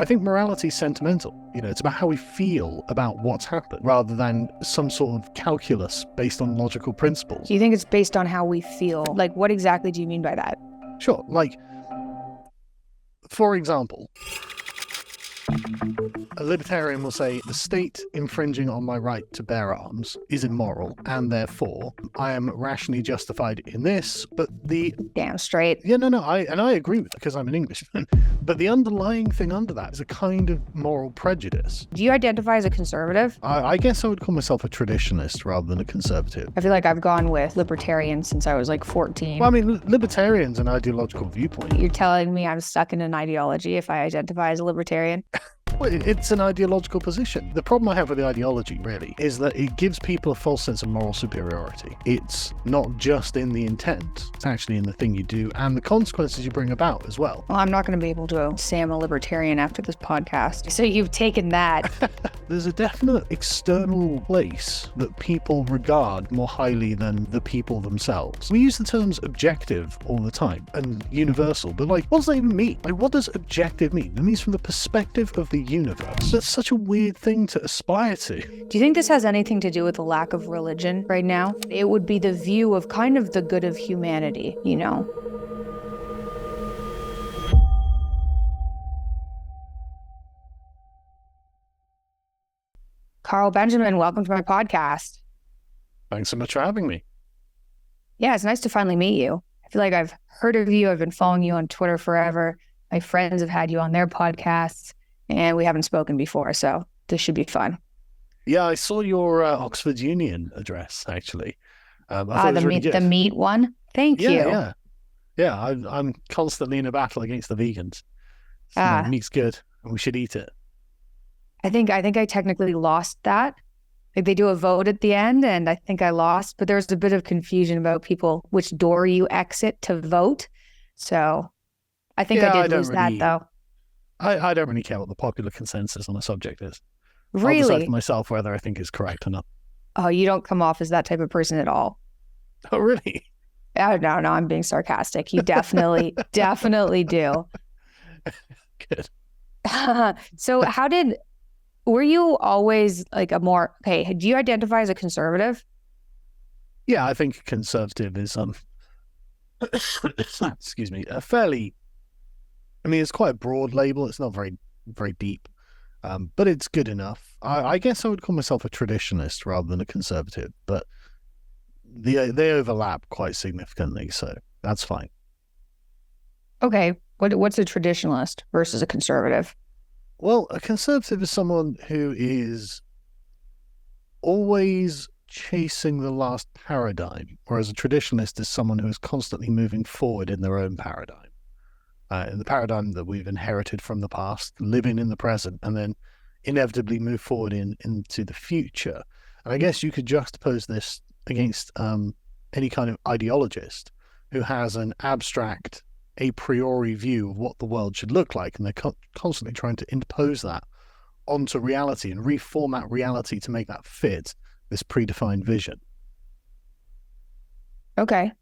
I think morality is sentimental. It's about how we feel about what's happened rather than some sort of calculus based on logical principles. Do you think it's based on how we feel? Like, what exactly do you mean by that? Sure. For example, a libertarian will say the state infringing on my right to bear arms is immoral, and therefore I am rationally justified in this, but the... Damn straight. Yeah, no, I agree with it because I'm an Englishman. But the underlying thing under that is a kind of moral prejudice. Do you identify as a conservative? I guess I would call myself a traditionalist rather than a conservative. I feel like I've gone with libertarian since I was like 14. Well, I mean, libertarian's an ideological viewpoint. You're telling me I'm stuck in an ideology if I identify as a libertarian? Well, it's an ideological position. The problem I have with the ideology, really, is that it gives people a false sense of moral superiority. It's not just in the intent, it's actually in the thing you do and the consequences you bring about as well. Well, I'm not going to be able to say I'm a libertarian after this podcast. So you've taken that. There's a definite external place that people regard more highly than the people themselves. We use the terms objective all the time and universal, but what does that even mean? What does objective mean? It means from the perspective of the universe. That's such a weird thing to aspire to. Do you think this has anything to do with the lack of religion right now? It would be the view of kind of the good of humanity, Carl Benjamin, welcome to my podcast. Thanks so much for having me. Yeah, it's nice to finally meet you. I feel like I've heard of you. I've been following you on Twitter forever. My friends have had you on their podcasts, and we haven't spoken before, so this should be fun. Yeah, I saw your Oxford Union address, actually. I thought it was really good. The meat one? Thank you. Yeah, I'm constantly in a battle against the vegans. So, meat's good, and we should eat it. I think I technically lost that. They do a vote at the end, and I think I lost, but there's a bit of confusion about which door you exit to vote. So I think I did lose that, though. I don't really care what the popular consensus on the subject is. Really? I'll decide for myself whether I think it's correct or not. Oh, you don't come off as that type of person at all. Oh, really? Oh, no, I'm being sarcastic. You definitely do. Good. So were you always do you identify as a conservative? Yeah, I think conservative is, excuse me, a fairly, it's quite a broad label. It's not very, very deep, but it's good enough. I guess I would call myself a traditionalist rather than a conservative, but they overlap quite significantly, so that's fine. Okay, what's a traditionalist versus a conservative? Well, a conservative is someone who is always chasing the last paradigm, whereas a traditionalist is someone who is constantly moving forward in their own paradigm. In the paradigm that we've inherited from the past, living in the present, and then inevitably move forward into the future. And I guess you could juxtapose this against any kind of ideologist who has an abstract, a priori view of what the world should look like, and they're constantly trying to impose that onto reality and reformat reality to make that fit this predefined vision. Okay,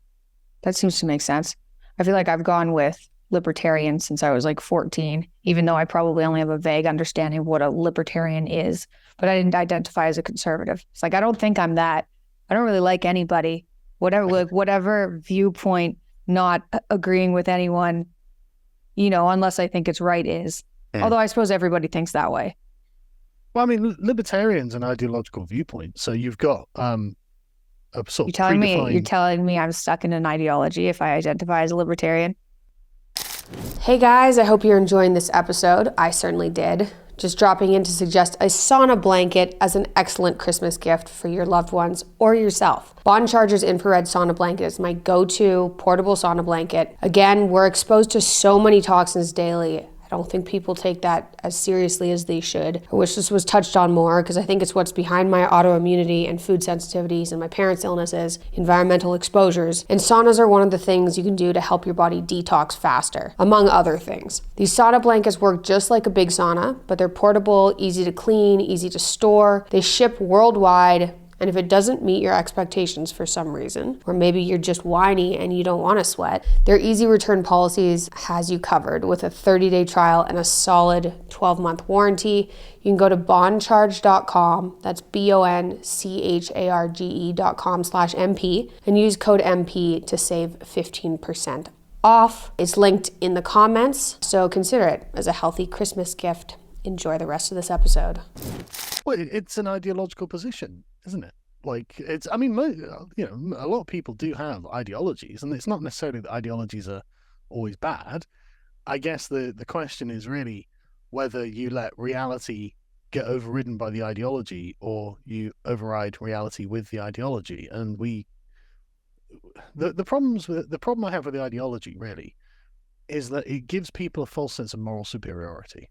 that seems to make sense. I feel like I've gone with libertarian since I was like 14, even though I probably only have a vague understanding of what a libertarian is, but I didn't identify as a conservative. It's I don't think I'm that. I don't really like anybody, whatever viewpoint, not agreeing with anyone, unless I think it's right is. Yeah. Although I suppose everybody thinks that way. Well, libertarian's an ideological viewpoint. So you've got a sort of You're telling me I'm stuck in an ideology if I identify as a libertarian? Hey guys, I hope you're enjoying this episode. I certainly did. Just dropping in to suggest a sauna blanket as an excellent Christmas gift for your loved ones or yourself. Bon Charger's infrared sauna blanket is my go-to portable sauna blanket. Again, we're exposed to so many toxins daily. I don't think people take that as seriously as they should. I wish this was touched on more because I think it's what's behind my autoimmunity and food sensitivities and my parents' illnesses, environmental exposures, and saunas are one of the things you can do to help your body detox faster, among other things. These sauna blankets work just like a big sauna, but they're portable, easy to clean, easy to store. They ship worldwide, And if it doesn't meet your expectations for some reason, or maybe you're just whiny and you don't want to sweat, their easy return policies has you covered with a 30-day trial and a solid 12-month warranty. You can go to bondcharge.com, that's BONCHARGE.com/MP, and use code MP to save 15% off. It's linked in the comments, so consider it as a healthy Christmas gift. Enjoy the rest of this episode. Well, it's an ideological position, isn't it? Like, it's, I mean, a lot of people do have ideologies, and it's not necessarily that ideologies are always bad. I guess the question is really whether you let reality get overridden by the ideology or you override reality with the ideology. And the problem I have with the ideology really is that it gives people a false sense of moral superiority.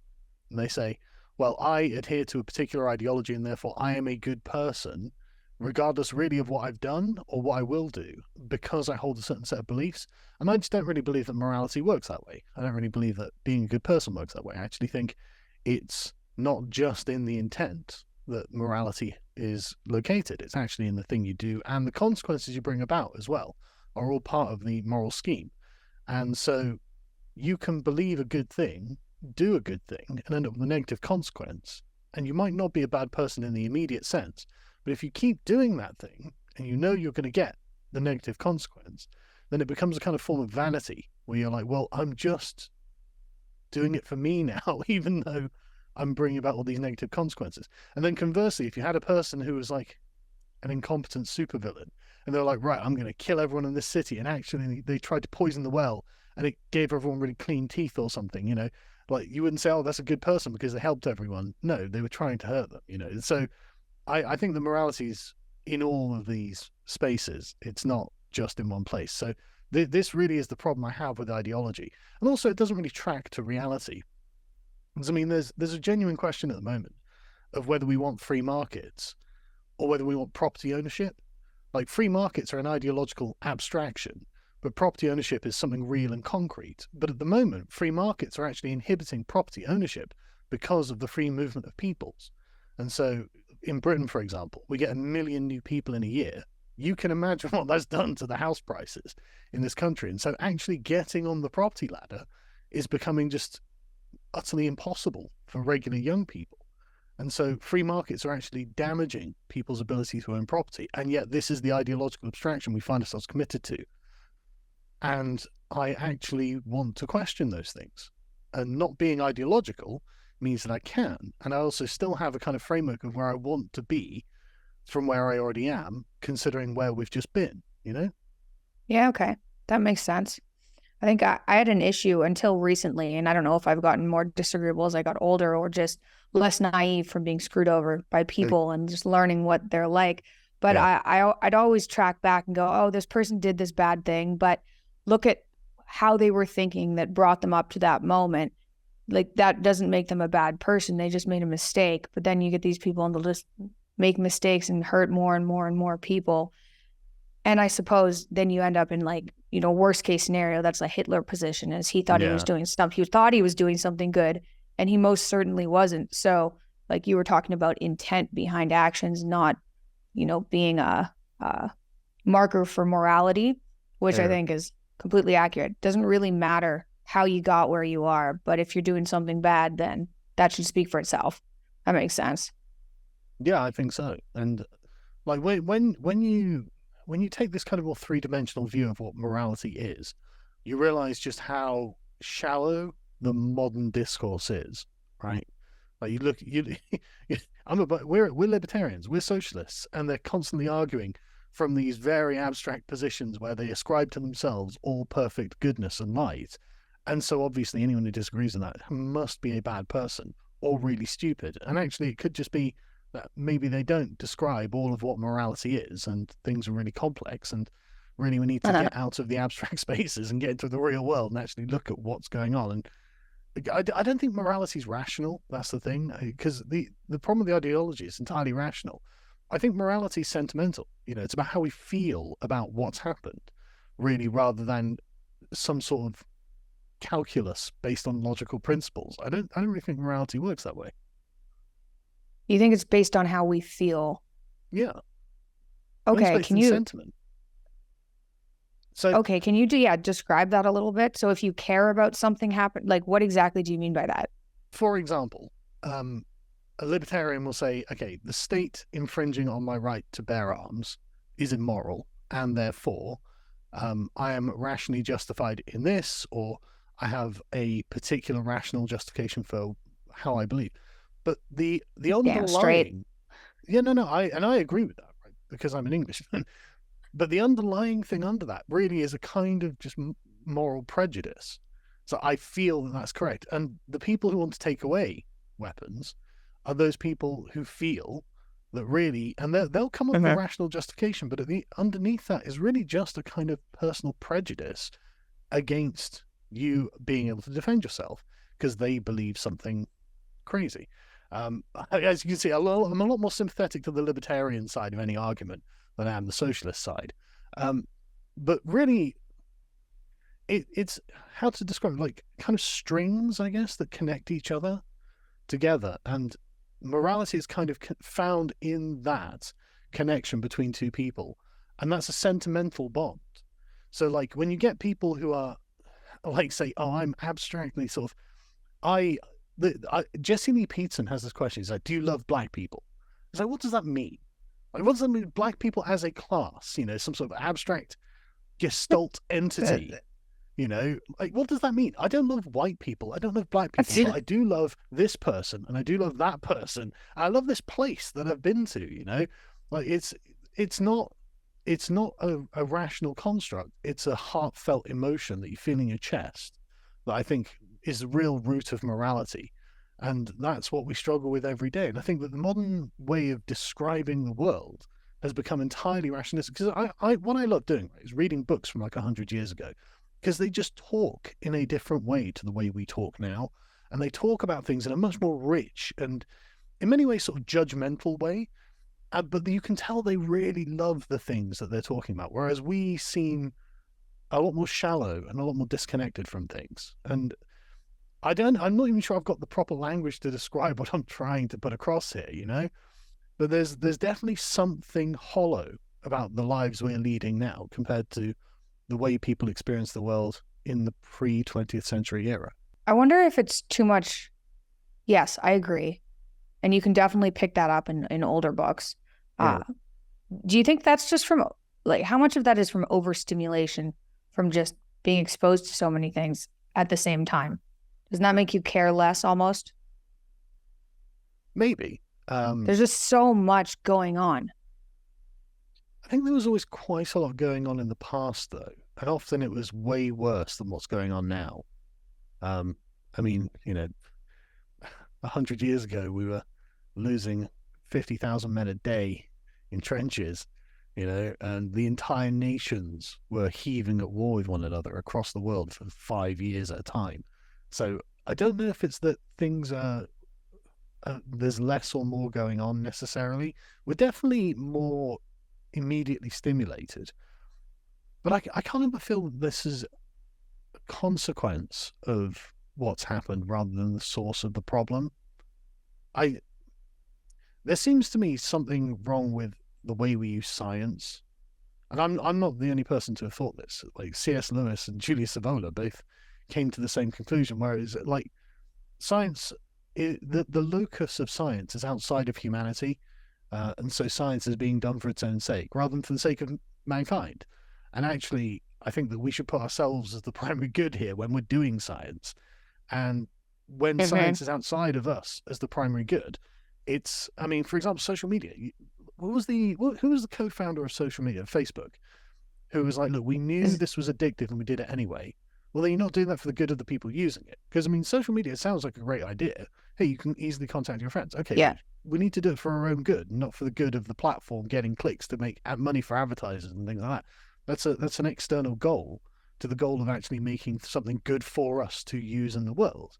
And they say, well, I adhere to a particular ideology and therefore I am a good person, regardless really of what I've done or what I will do, because I hold a certain set of beliefs. And I just don't really believe that morality works that way. I don't really believe that being a good person works that way. I actually think it's not just in the intent that morality is located. It's actually in the thing you do, and the consequences you bring about as well are all part of the moral scheme. And so you can believe a good thing, do a good thing, and end up with a negative consequence. And you might not be a bad person in the immediate sense, but if you keep doing that thing and you know you're going to get the negative consequence, then it becomes a kind of form of vanity where you're like, well, I'm just doing it for me now, even though I'm bringing about all these negative consequences. And then conversely, if you had a person who was like an incompetent supervillain and they're like, right, I'm going to kill everyone in this city, and actually they tried to poison the well and it gave everyone really clean teeth or something, like you wouldn't say, oh, that's a good person because they helped everyone. No, they were trying to hurt them, So I think the morality's in all of these spaces. It's not just in one place. So this really is the problem I have with ideology. And also it doesn't really track to reality. Because, I mean, there's a genuine question at the moment of whether we want free markets or whether we want property ownership. Like, free markets are an ideological abstraction, but property ownership is something real and concrete. But at the moment, free markets are actually inhibiting property ownership because of the free movement of peoples. And so in Britain, for example, we get 1 million new people in a year. You can imagine what that's done to the house prices in this country. And so actually getting on the property ladder is becoming just utterly impossible for regular young people. And so free markets are actually damaging people's ability to own property. And yet this is the ideological abstraction we find ourselves committed to. And I actually want to question those things. And not being ideological means that I can. And I also still have a kind of framework of where I want to be from where I already am, considering where we've just been, Yeah, okay. That makes sense. I think I had an issue until recently, and I don't know if I've gotten more disagreeable as I got older or just less naive from being screwed over by people and just learning what they're like. But yeah. I'd always track back and go, oh, this person did this bad thing, but look at how they were thinking that brought them up to that moment. Like, that doesn't make them a bad person. They just made a mistake. But then you get these people and they'll just make mistakes and hurt more and more and more people. And I suppose then you end up in, like, worst case scenario, that's a Hitler position, as he thought he was doing something. He thought he was doing something good, and he most certainly wasn't. So, like you were talking about intent behind actions, not, being a marker for morality, which I think is completely accurate. It doesn't really matter how you got where you are, but if you're doing something bad, then that should speak for itself. That makes sense. Yeah, I think so. And like when you take this kind of more three-dimensional view of what morality is, you realize just how shallow the modern discourse is, right? Like we're libertarians, we're socialists, and they're constantly arguing from these very abstract positions where they ascribe to themselves all perfect goodness and light. And so obviously anyone who disagrees with that must be a bad person or really stupid. And actually it could just be that maybe they don't describe all of what morality is, and things are really complex, and really we need to get out of the abstract spaces and get into the real world and actually look at what's going on. And I don't think morality is rational. That's the thing, because the problem with the ideology is entirely rational. I think morality is sentimental. It's about how we feel about what's happened, really, rather than some sort of calculus based on logical principles. I don't really think morality works that way. You think it's based on how we feel? Yeah. Okay, based in sentiment. So okay, can you describe that a little bit? So if you care about something happen, like what exactly do you mean by that? for example, a libertarian will say, okay, the state infringing on my right to bear arms is immoral, and therefore I am rationally justified in this, or I have a particular rational justification for how I believe. But the Damn straight. underlying, I agree with that, right? Because I'm an Englishman. But the underlying thing under that really is a kind of just moral prejudice. So I feel that that's correct. And the people who want to take away weapons are those people who feel that really, and they'll come up with a rational justification, but underneath that is really just a kind of personal prejudice against you being able to defend yourself because they believe something crazy. As you can see, I'm a lot more sympathetic to the libertarian side of any argument than I am the socialist side. But really, it's how to describe, like, kind of strings, I guess, that connect each other together. And morality is kind of found in that connection between two people. And that's a sentimental bond. So, like, when you get people who are, like, say, oh, I'm abstractly sort of, Jesse Lee Peterson has this question. He's like, do you love black people? It's like, what does that mean? Like, what does that mean? Black people as a class, some sort of abstract gestalt entity, like, what does that mean? I don't love white people. I don't love black people, but I do love this person and I do love that person. And I love this place that I've been to, like it's not a rational construct. It's a heartfelt emotion that you feel in your chest that I think is the real root of morality. And that's what we struggle with every day. And I think that the modern way of describing the world has become entirely rationalistic. Because what I love doing, right, is reading books from like 100 years ago, because they just talk in a different way to the way we talk now. And they talk about things in a much more rich and, in many ways, sort of judgmental way. But you can tell they really love the things that they're talking about, whereas we seem a lot more shallow and a lot more disconnected from things. And I'm not even sure I've got the proper language to describe what I'm trying to put across here, but there's definitely something hollow about the lives we're leading now compared to the way people experience the world in the pre-20th century era. I wonder if it's too much. Yes, I agree. And you can definitely pick that up in older books. Yeah. Do you think that's just from, like, how much of that is from overstimulation, from just being exposed to so many things at the same time? Doesn't that make you care less almost? Maybe. There's just so much going on. I think there was always quite a lot going on in the past, though. And often it was way worse than what's going on now. I mean, 100 years ago, we were losing 50,000 men a day in trenches, and the entire nations were heaving at war with one another across the world for 5 years at a time. So I don't know if it's that things are, there's less or more going on necessarily. We're definitely more immediately stimulated. But I kind of feel this is a consequence of what's happened rather than the source of the problem. There seems to me something wrong with the way we use science. And I'm not the only person to have thought this. Like C.S. Lewis and Julius Evola both came to the same conclusion, whereas like science, the locus of science is outside of humanity. And so science is being done for its own sake rather than for the sake of mankind. And actually, I think that we should put ourselves as the primary good here when we're doing science. And when science is outside of us as the primary good, it's, I mean, for example, social media. Who was the co-founder of social media, Facebook, who was like, look, we knew this was addictive and we did it anyway. Well, then you're not doing that for the good of the people using it. Because, I mean, social media sounds like a great idea. Hey, you can easily contact your friends. Okay, yeah. We need to do it for our own good, not for the good of the platform getting clicks to make money for advertisers and things like that. That's an external goal to the goal of actually making something good for us to use in the world.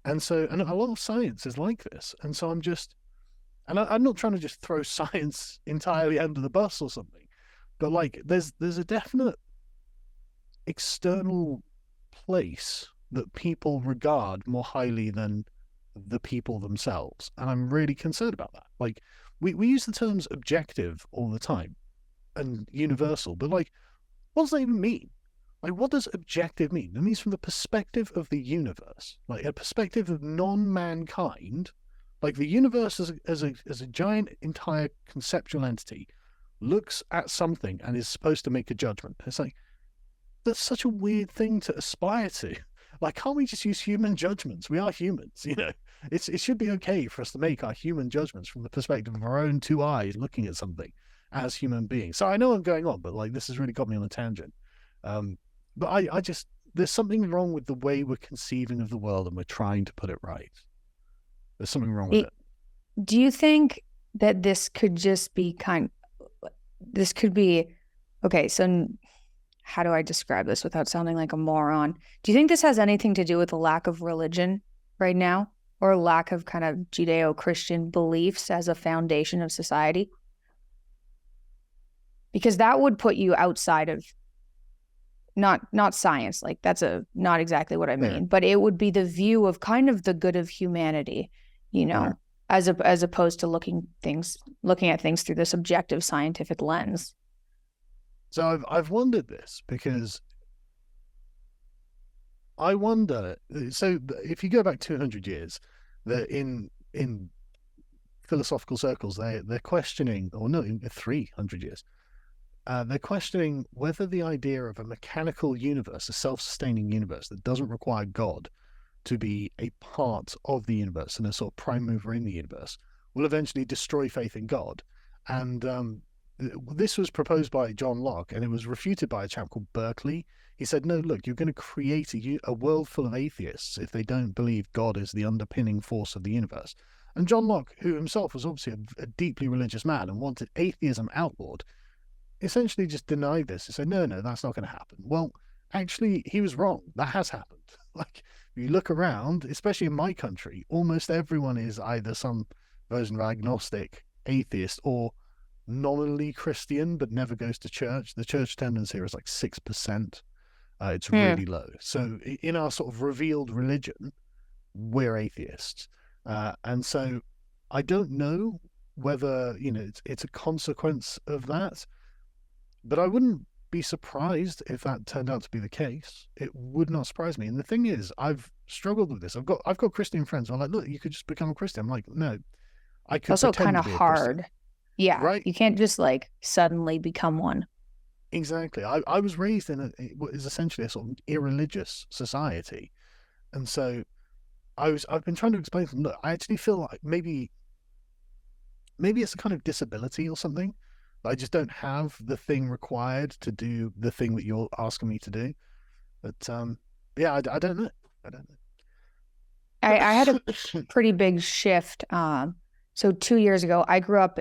And so, and a lot of science is like this. And so I'm not trying to just throw science entirely under the bus or something, but like there's a definite external place that people regard more highly than the people themselves. And I'm really concerned about that. Like we use the terms objective all the time. and universal, but like, what does that even mean? Like, what does objective mean? It means from the perspective of the universe, like a perspective of non-mankind, like the universe as a giant entire conceptual entity looks at something and is supposed to make a judgment. It's like, that's such a weird thing to aspire to. Like, can't we just use human judgments? We are humans, you know. It should be okay for us to make our human judgments from the perspective of our own two eyes looking at something as human beings. So I know I'm going on, but like this has really got me on a tangent. But I just, there's something wrong with the way we're conceiving of the world and we're trying to put it right. There's something wrong with it. Do you think that this could just be okay, so how do I describe this without sounding like a moron? Do you think this has anything to do with a lack of religion right now, or a lack of kind of Judeo-Christian beliefs as a foundation of society? Because that would put you outside of not science, like that's not exactly what I mean, but it would be the view of kind of the good of humanity, you know, as opposed to looking at things through this objective scientific lens. So I've wondered this because I wonder. So if you go back 200 years, that in philosophical circles, they're questioning, or no, in 300 years, they're questioning whether the idea of a mechanical universe, a self-sustaining universe that doesn't require God to be a part of the universe and a sort of prime mover in the universe, will eventually destroy faith in God. And this was proposed by John Locke, and it was refuted by a chap called Berkeley. He said, no, look, you're going to create a world full of atheists if they don't believe God is the underpinning force of the universe. And John Locke, who himself was obviously a deeply religious man and wanted atheism outlawed, essentially just denied this. He said, no, that's not going to happen. Well, actually, he was wrong. That has happened. Like, if you look around, especially in my country, almost everyone is either some version of agnostic, atheist, or nominally Christian, but never goes to church. The church attendance here is like 6%. It's really low. So in our sort of revealed religion, we're atheists. And so I don't know whether, you know, it's a consequence of that, but I wouldn't be surprised if that turned out to be the case. It would not surprise me. And the thing is, I've struggled with this. I've got Christian friends who are like, look, you could just become a Christian. I'm like, no, I could also pretend kind of to be a hard. Christian. Yeah, right. You can't just like suddenly become one. Exactly. I was raised in what is essentially a sort of irreligious society, and so I've been trying to explain to them, look, I actually feel like maybe it's a kind of disability or something. I just don't have the thing required to do the thing that you're asking me to do. But yeah, I don't know. I had a pretty big shift. So 2 years ago, I grew up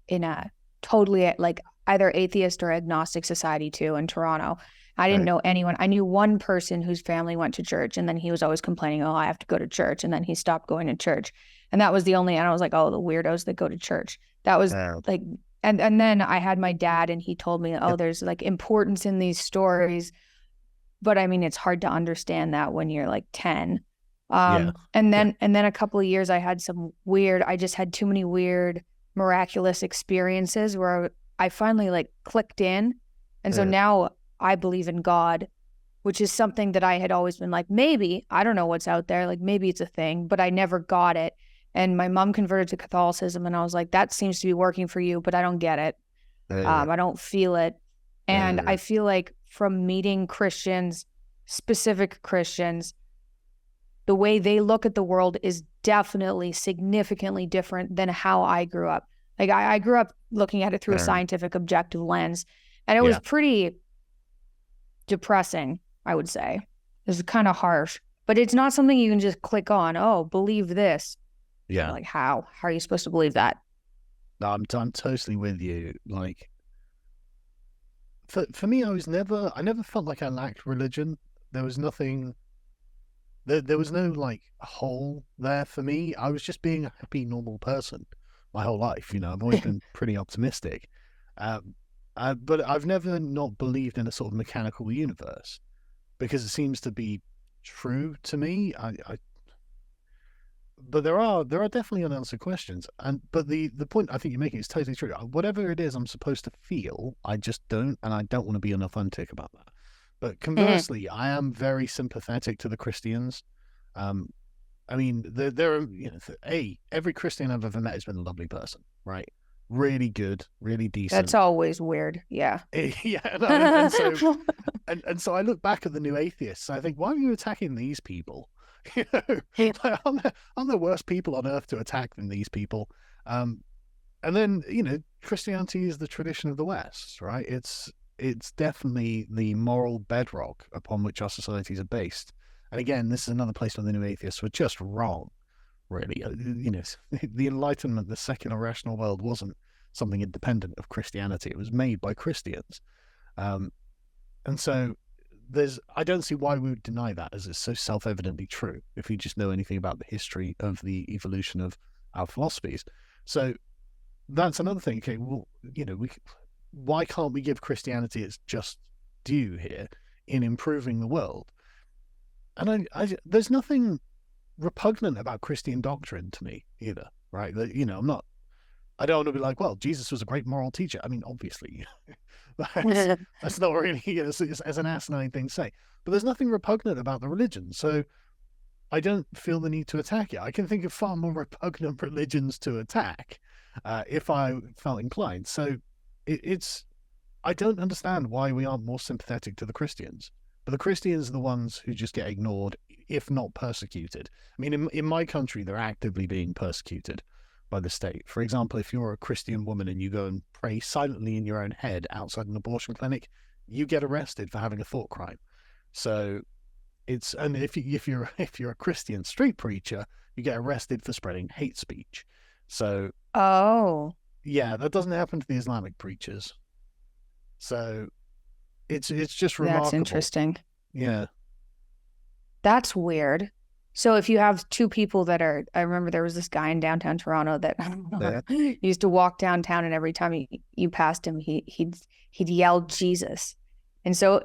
in a totally like either atheist or agnostic society too in Toronto. I didn't know anyone. I knew one person whose family went to church, and then he was always complaining, oh, I have to go to church. And then he stopped going to church. And that was the only, and I was like, oh, the weirdos that go to church. That was like, and then I had my dad, and he told me, oh, there's like importance in these stories. But I mean, it's hard to understand that when you're like 10. And then a couple of years, I just had too many weird, miraculous experiences where I finally like clicked in. And so now I believe in God, which is something that I had always been like, maybe, I don't know what's out there. Like maybe it's a thing, but I never got it. And my mom converted to Catholicism, and I was like, that seems to be working for you, but I don't get it. I don't feel it. And I feel like from meeting Christians, specific Christians, the way they look at the world is definitely significantly different than how I grew up. Like I grew up looking at it through a scientific, objective lens, and it was pretty depressing, I would say. It was kind of harsh, but it's not something you can just click on. Oh, believe this. Yeah. Like how are you supposed to believe that? No, I'm totally with you. Like for me, I never felt like I lacked religion. There was nothing. There was no like hole there for me. I was just being a happy, normal person my whole life. You know, I've always been pretty optimistic, but I've never not believed in a sort of mechanical universe because it seems to be true to me. but there are definitely unanswered questions, but the point I think you're making is totally true. Whatever it is I'm supposed to feel, I just don't, and I don't want to be unauthentic about that. But conversely, I am very sympathetic to the Christians. I mean, there are, every Christian I've ever met has been a lovely person, right? Really good, really decent. That's always weird. Yeah. Yeah, and so I look back at the new atheists. And I think, why are you attacking these people? Like, I'm the worst people on earth to attack than these people. And then Christianity is the tradition of the West, right? It's definitely the moral bedrock upon which our societies are based. And again, this is another place where the new atheists were just wrong. Really, the Enlightenment, the secular rational world, wasn't something independent of Christianity. It was made by Christians, and so I don't see why we would deny that, as it's so self-evidently true if you just know anything about the history of the evolution of our philosophies. So that's another thing. Okay, well, why can't we give Christianity its just due here in improving the world? And there's nothing repugnant about Christian doctrine to me either, right? That I don't want to be like, well, Jesus was a great moral teacher. I mean, obviously, that's not really as an asinine thing to say. But there's nothing repugnant about the religion, so I don't feel the need to attack it. I can think of far more repugnant religions to attack if I felt inclined. So I don't understand why we aren't more sympathetic to the Christians. But the Christians are the ones who just get ignored, if not persecuted. I mean, in my country, they're actively being persecuted by the state. For example, if you're a Christian woman and you go and pray silently in your own head outside an abortion clinic, you get arrested for having a thought crime. So and if you're a Christian street preacher, you get arrested for spreading hate speech. So yeah, that doesn't happen to the Islamic preachers. So it's just remarkable. That's interesting. Yeah. That's weird. So if you have two people that are, I remember there was this guy in downtown Toronto that used to walk downtown, and every time you passed him, he'd yell Jesus. And so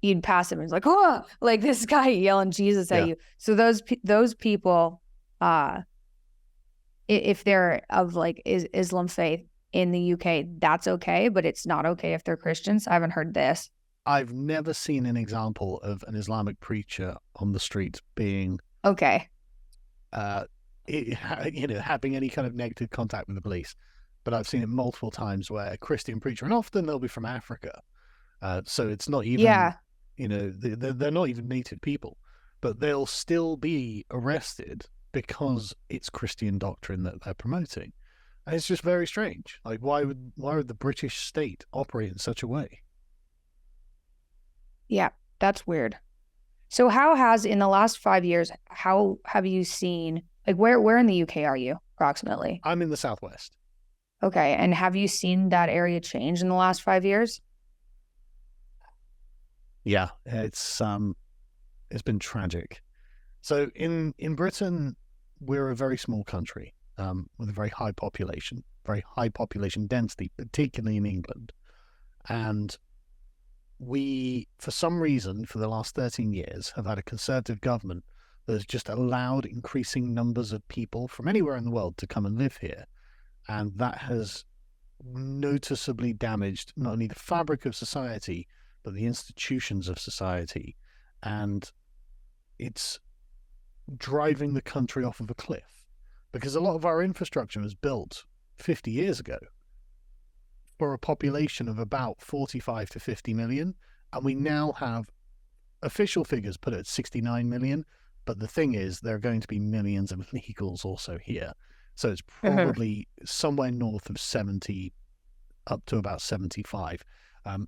you'd pass him and it's like, oh, like this guy yelling Jesus at you. So those people, if they're of like Islam faith in the UK, that's okay, but it's not okay if they're Christians. I haven't heard this. I've never seen an example of an Islamic preacher on the street being okay. Having any kind of negative contact with the police. But I've seen it multiple times where a Christian preacher, and often they'll be from Africa, so it's not even, they're not even native people, but they'll still be arrested because it's Christian doctrine that they're promoting. And it's just very strange. Like, why would the British state operate in such a way? Yeah, that's weird. So how has, in the last 5 years, how have you seen, like, where in the UK are you approximately? I'm in the southwest. Okay, and have you seen that area change in the last 5 years? Yeah, it's been tragic. So in Britain, we're a very small country with a very high population density, particularly in England. And we, for some reason, for the last 13 years, have had a Conservative government that has just allowed increasing numbers of people from anywhere in the world to come and live here. And that has noticeably damaged not only the fabric of society, but the institutions of society. And it's driving the country off of a cliff, because a lot of our infrastructure was built 50 years ago for a population of about 45 to 50 million. And we now have official figures put at 69 million. But the thing is, there are going to be millions of illegals also here. So it's probably somewhere north of 70, up to about 75.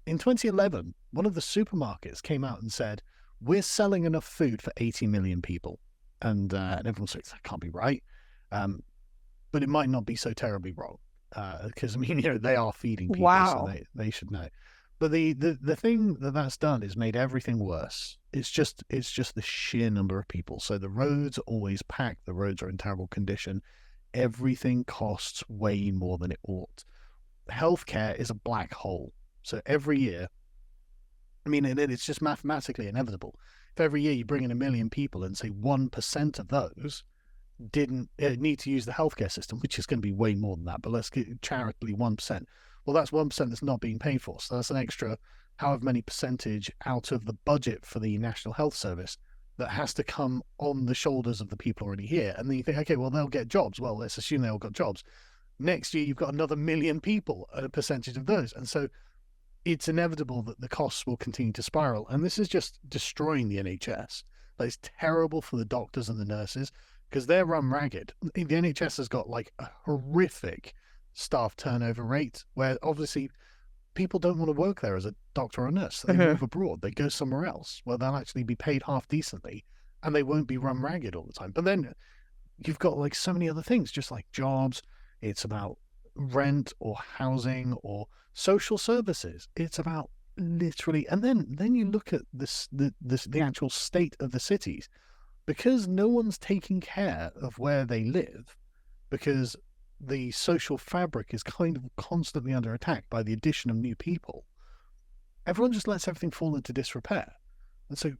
In 2011, one of the supermarkets came out and said, we're selling enough food for 80 million people. And everyone says, that can't be right. But it might not be so terribly wrong. Because, I mean, they are feeding people, so they should know. But the thing that's done is made everything worse. It's just the sheer number of people. So the roads are always packed. The roads are in terrible condition. Everything costs way more than it ought. Healthcare is a black hole. So every year, I mean, and it's just mathematically inevitable. If every year you bring in 1 million people and say 1% of those didn't need to use the healthcare system, which is going to be way more than that, but let's get charitably 1%. Well, that's 1% that's not being paid for. So that's an extra however many percentage out of the budget for the National Health Service that has to come on the shoulders of the people already here. And then you think, okay, well, they'll get jobs. Well, let's assume they all got jobs. Next year, you've got another 1 million people and a percentage of those. And so it's inevitable that the costs will continue to spiral. And this is just destroying the NHS. Like, it's terrible for the doctors and the nurses because they're run ragged. The NHS has got like a horrific staff turnover rate where obviously people don't want to work there as a doctor or a nurse. They move abroad. They go somewhere else where they'll actually be paid half decently and they won't be run ragged all the time. But then you've got like so many other things, just like jobs. It's about rent or housing or social services. It's about literally, and then you look at the actual state of the cities, because no one's taking care of where they live, because the social fabric is kind of constantly under attack by the addition of new people. Everyone just lets everything fall into disrepair. And so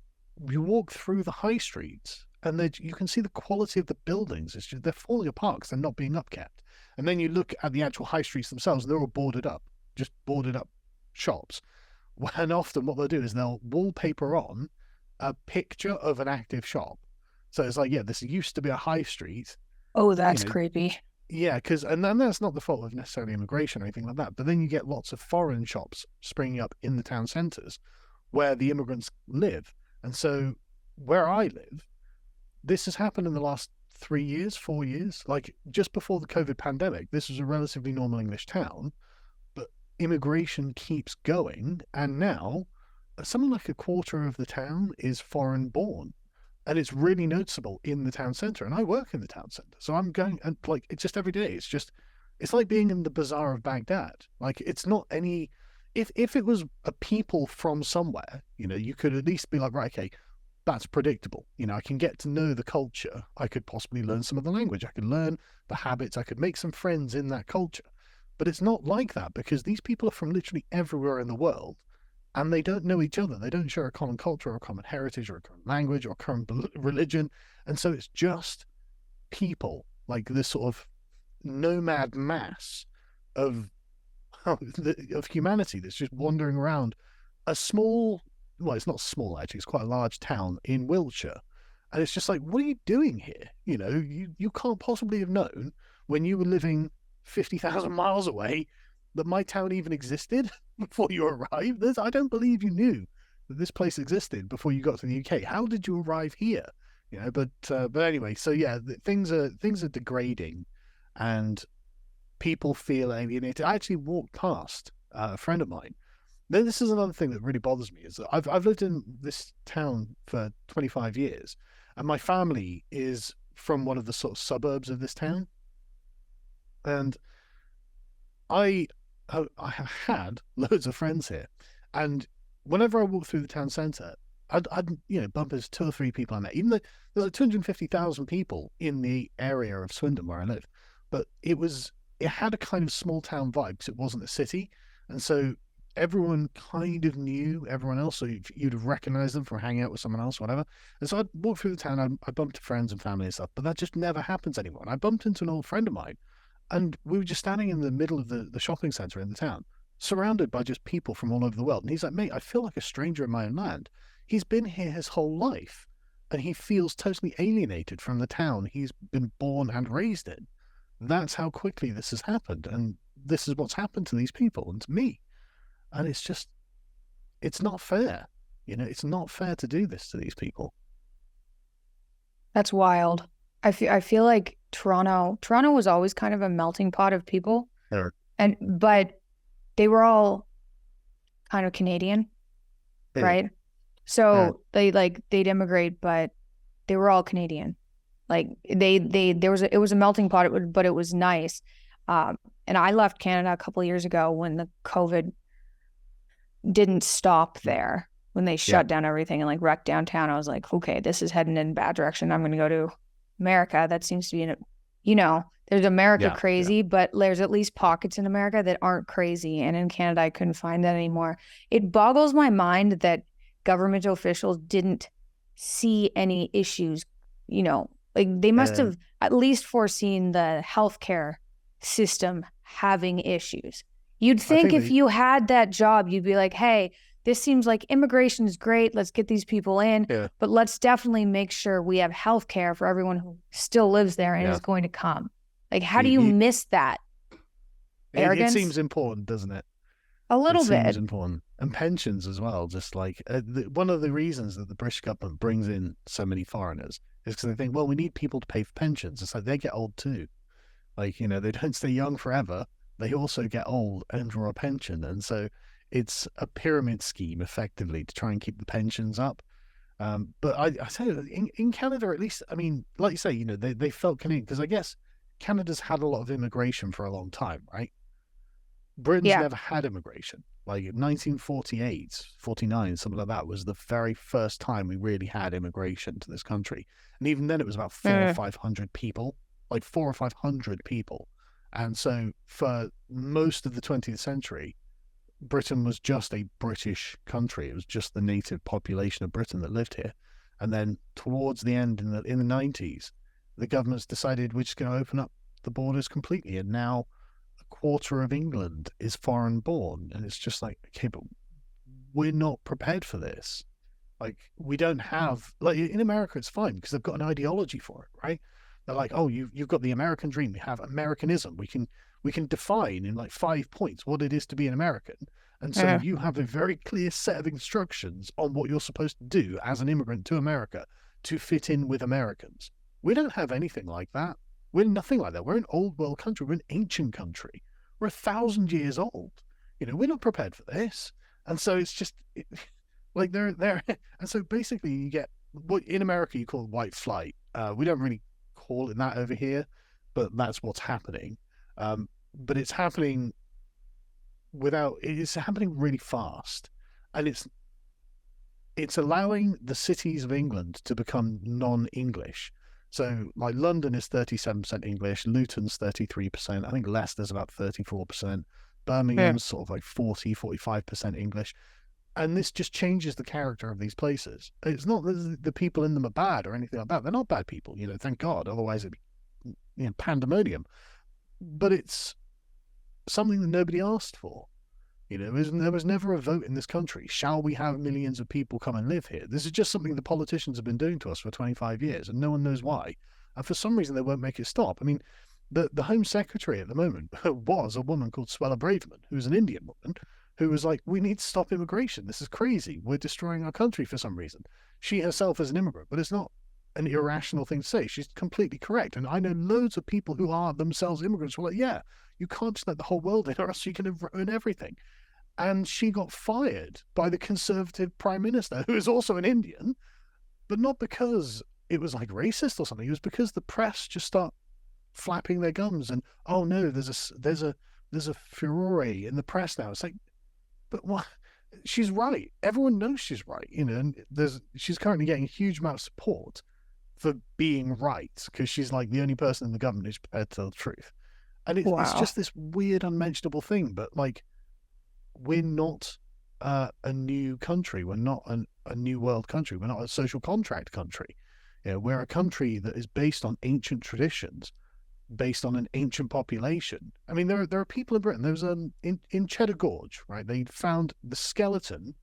you walk through the high streets and you can see the quality of the buildings. It's just, they're falling apart because they're not being upkept. And then you look at the actual high streets themselves, and they're all boarded up, just boarded up shops. And often what they'll do is they'll wallpaper on a picture of an active shop. So it's like, yeah, this used to be a high street. Oh, that's creepy. Yeah, and that's not the fault of necessarily immigration or anything like that. But then you get lots of foreign shops springing up in the town centres where the immigrants live. And so where I live, this has happened in the last 3 years, 4 years. Like just before the COVID pandemic, this was a relatively normal English town, but immigration keeps going. And now something like a quarter of the town is foreign born. And it's really noticeable in the town centre. And I work in the town centre. So I'm going, and like, it's just every day. It's like being in the bazaar of Baghdad. Like, it's not any, if it was a people from somewhere, you could at least be like, right, okay, that's predictable. I can get to know the culture. I could possibly learn some of the language. I could learn the habits. I could make some friends in that culture. But it's not like that because these people are from literally everywhere in the world. And they don't know each other. They don't share a common culture or a common heritage or a common language or a common religion. And so it's just people, like this sort of nomad mass of humanity that's just wandering around a small, well, it's not small actually, it's quite a large town in Wiltshire. And it's just like, what are you doing here? You can't possibly have known when you were living 50,000 miles away that my town even existed before you arrived. I don't believe you knew that this place existed before you got to the UK. How did you arrive here? But anyway, so yeah, things are degrading, and people feel alienated. I actually walked past a friend of mine. Then this is another thing that really bothers me is that I've lived in this town for 25 years, and my family is from one of the sort of suburbs of this town, and I had loads of friends here, and whenever I walk through the town centre, I'd bump into 2 or 3 people I met. Even though there's like 250,000 people in the area of Swindon where I live, but it had a kind of small town vibe because it wasn't a city, and so everyone kind of knew everyone else, so you'd have recognised them from hanging out with someone else, whatever. And so I'd walk through the town, I bumped into friends and family and stuff, but that just never happens anymore. And I bumped into an old friend of mine, and we were just standing in the middle of the shopping centre in the town, surrounded by just people from all over the world. And he's like, mate, I feel like a stranger in my own land. He's been here his whole life, and he feels totally alienated from the town he's been born and raised in. That's how quickly this has happened. And this is what's happened to these people and to me. And it's not fair. It's not fair to do this to these people. That's wild. I feel like Toronto was always kind of a melting pot of people. Sure. But they were all kind of Canadian, right? So they'd immigrate, but they were all Canadian. Like it was a melting pot, but it was nice. And I left Canada a couple of years ago when the COVID didn't stop there, when they shut down everything and like wrecked downtown. I was like, okay, this is heading in a bad direction. I'm going to go to America. That seems to be there's America crazy, but there's at least pockets in America that aren't crazy. And in Canada, I couldn't find that anymore. It boggles my mind that government officials didn't see any issues, Like they must have at least foreseen the healthcare system having issues. You'd think if you had that job, you'd be like, hey, this seems like immigration is great. Let's get these people in, but let's definitely make sure we have healthcare for everyone who still lives there and is going to come. Like, how do you miss that? Arrogance? It seems important, doesn't it? A little bit. It seems important. And pensions as well. Just like one of the reasons that the British government brings in so many foreigners is because they think, well, we need people to pay for pensions. It's like they get old too. Like, you know, they don't stay young forever. They also get old and draw a pension. And so it's a pyramid scheme, effectively, to try and keep the pensions up. But I say in Canada, at least, I mean, like you say, you know, they felt Canadian, because I guess Canada's had a lot of immigration for a long time, right? Britain's never had immigration. Like 1948, 49, something like that was the very first time we really had immigration to this country. And even then it was about 400 or 500 people, like 400 or 500 people. And so for most of the 20th century, Britain was just a British country. It was just the native population of Britain that lived here. And then towards the end, in the 90s, the government's decided we're just going to open up the borders completely. And now a quarter of England is foreign born. And it's just like, okay, but we're not prepared for this. Like, we don't have, like in America, it's fine because they've got an ideology for it, right? They're like, oh, you've got the American dream. We have Americanism. We can define in like 5 points what it is to be an American. And so you have a very clear set of instructions on what you're supposed to do as an immigrant to America to fit in with Americans. We don't have anything like that. We're nothing like that. We're an old world country. We're an ancient country. We're 1,000 years old. You know, we're not prepared for this. And so it's just like they're and so basically you get what in America you call white flight. We don't really call it that over here, but that's what's happening. But it's happening it's happening really fast, and it's allowing the cities of England to become non-English. So like London is 37% English, Luton's 33%, I think Leicester's about 34%, Birmingham's sort of like 45% English. And this just changes the character of these places. It's not that the people in them are bad or anything like that. They're not bad people, you know, thank God. Otherwise it'd be, you know, pandemonium. But it's something that nobody asked for. You know, there was never a vote in this country. Shall we have millions of people come and live here? This is just something the politicians have been doing to us for 25 years, and no one knows why. And for some reason, they won't make it stop. I mean, the Home Secretary at the moment was a woman called Swella Braverman, who's an Indian woman, who was like, we need to stop immigration. This is crazy. We're destroying our country for some reason. She herself is an immigrant, but it's not an irrational thing to say. She's completely correct. And I know loads of people who are themselves immigrants who are like, yeah, you can't just let the whole world in or else you can ruin everything. And she got fired by the Conservative Prime Minister, who is also an Indian, but not because it was like racist or something. It was because the press just start flapping their gums and, oh no, there's a furore in the press now. It's like, but what? She's right. Everyone knows she's right, you know. And she's currently getting a huge amount of support for being right because she's like the only person in the government who's prepared to tell the truth. And it's just this weird, unmentionable thing. But like, we're not a new country. We're not a new world country. We're not a social contract country. You know, we're a country that is based on ancient traditions, based on an ancient population. I mean, there are people in Britain. There was in Cheddar Gorge, right? They found the skeleton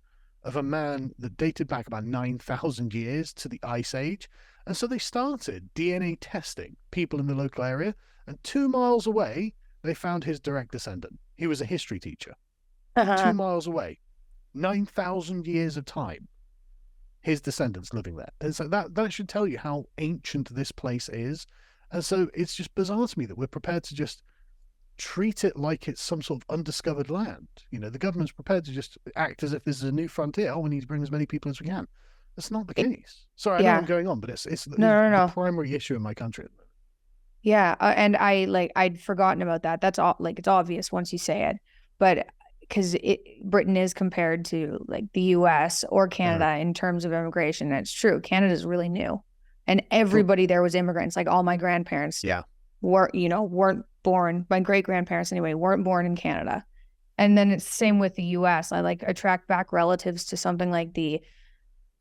of a man that dated back about 9,000 years to the Ice Age, and so they started DNA testing people in the local area. And 2 miles away, they found his direct descendant. He was a history teacher. 2 miles away, 9,000 years of time, his descendants living there. And so that should tell you how ancient this place is. And so it's just bizarre to me that we're prepared to just treat it like it's some sort of undiscovered land. You know, the government's prepared to just act as if this is a new frontier. Oh, we need to bring as many people as we can. That's not the case. Sorry, I know I'm going on, but it's the primary issue in my country at the moment. Yeah, and I'd forgotten about that. That's all. Like, it's obvious once you say it, but because Britain is compared to like the U.S. or Canada in terms of immigration, and it's true. Canada's really new, and everybody there was immigrants. Like all my grandparents weren't born. My great grandparents anyway weren't born in Canada, and then it's the same with the U.S. I track back relatives to something like the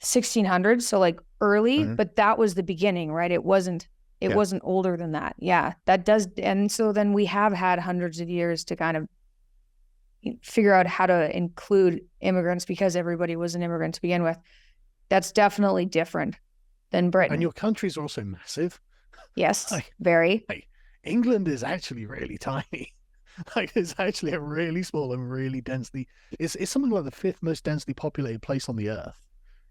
1600s, so like early, but that was the beginning, right? It wasn't It Yeah. wasn't older than that. Yeah, that does. And so then we have had hundreds of years to kind of figure out how to include immigrants because everybody was an immigrant to begin with. That's definitely different than Britain. And your country's also massive. Yes, Like, very. England is actually really tiny. Like, it's actually a really small and really densely. It's something like the fifth most densely populated place on the earth.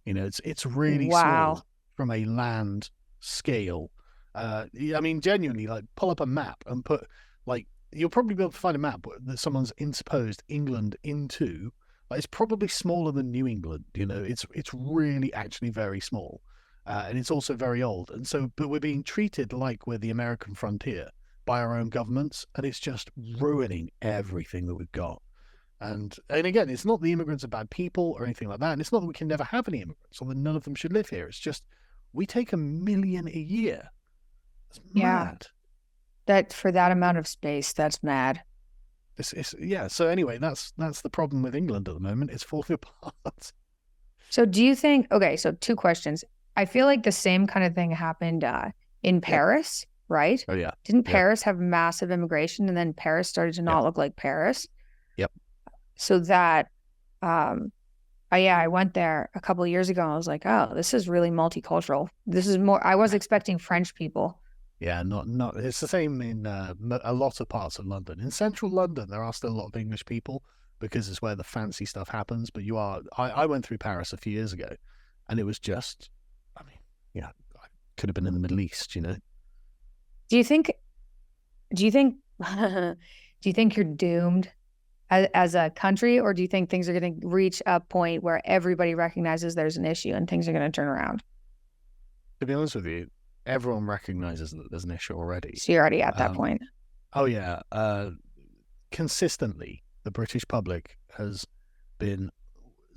It's really Wow. small from a land scale. I mean, genuinely, like, pull up a map and put, like, you'll probably be able to find a map that someone's interposed England into. Like, it's probably smaller than New England. It's really actually very small, and it's also very old. And so, but we're being treated like we're the American frontier by our own governments, and it's just ruining everything that we've got. And again, it's not the immigrants are bad people or anything like that, and it's not that we can never have any immigrants or that none of them should live here. It's just we take 1 million a year. It's mad. That for that amount of space, that's mad. Yeah. So anyway, that's the problem with England at the moment. It's falling apart. So do you think? Okay, so 2 questions. I feel like the same kind of thing happened in Paris. Right? Oh, yeah. Didn't Paris have massive immigration and then Paris started to not look like Paris? Yep. So that, I went there a couple of years ago and I was like, oh, this is really multicultural. This is more, I was expecting French people. Yeah, not. It's the same in a lot of parts of London. In central London, there are still a lot of English people because it's where the fancy stuff happens. But I went through Paris a few years ago and it was just, I I could have been in the Middle East, Do you think do you think you're doomed as a country, or do you think things are going to reach a point where everybody recognizes there's an issue and things are going to turn around? To be honest with you, everyone recognizes that there's an issue already. So you're already at that point. Oh yeah. Consistently, the British public has been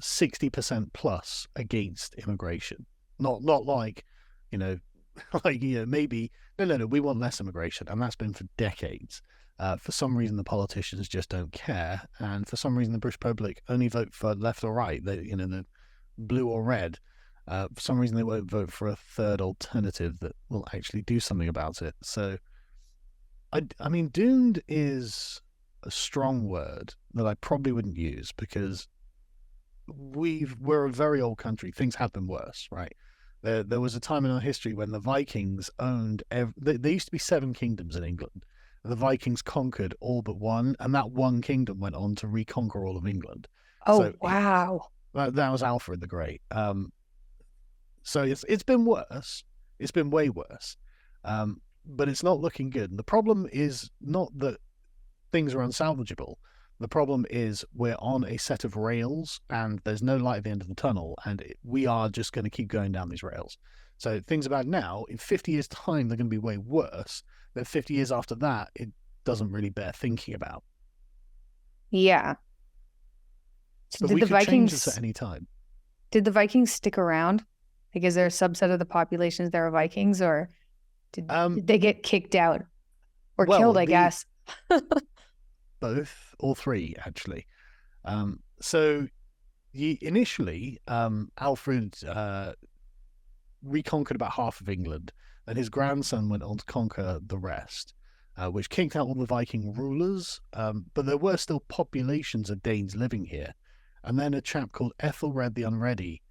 60% plus against immigration. Not like, maybe no, we want less immigration, and that's been for decades. For some reason, the politicians just don't care, and for some reason, the British public only vote for left or right. The blue or red. For some reason, they won't vote for a third alternative that will actually do something about it. So, I mean, doomed is a strong word that I probably wouldn't use because we're a very old country. Things have been worse, right? There was a time in our history when the Vikings owned. There used to be 7 kingdoms in England. The Vikings conquered all but one, and that one kingdom went on to reconquer all of England. Oh, So wow. that was Alfred the Great. So it's been worse. It's been way worse. But it's not looking good. And the problem is not that things are unsalvageable. The problem is we're on a set of rails and there's no light at the end of the tunnel, and we are just going to keep going down these rails. So things about now, in 50 years' time, they're going to be way worse. Then 50 years after that, it doesn't really bear thinking about. Yeah. So But we could change this at any time. Did the Vikings stick around? Like, is there a subset of the populations that are Vikings, or did they get kicked out or killed, I guess? Both, all 3, actually. So initially, Alfred reconquered about half of England, and his grandson went on to conquer the rest, which kicked out all the Viking rulers. But there were still populations of Danes living here. And then a chap called Ethelred the Unready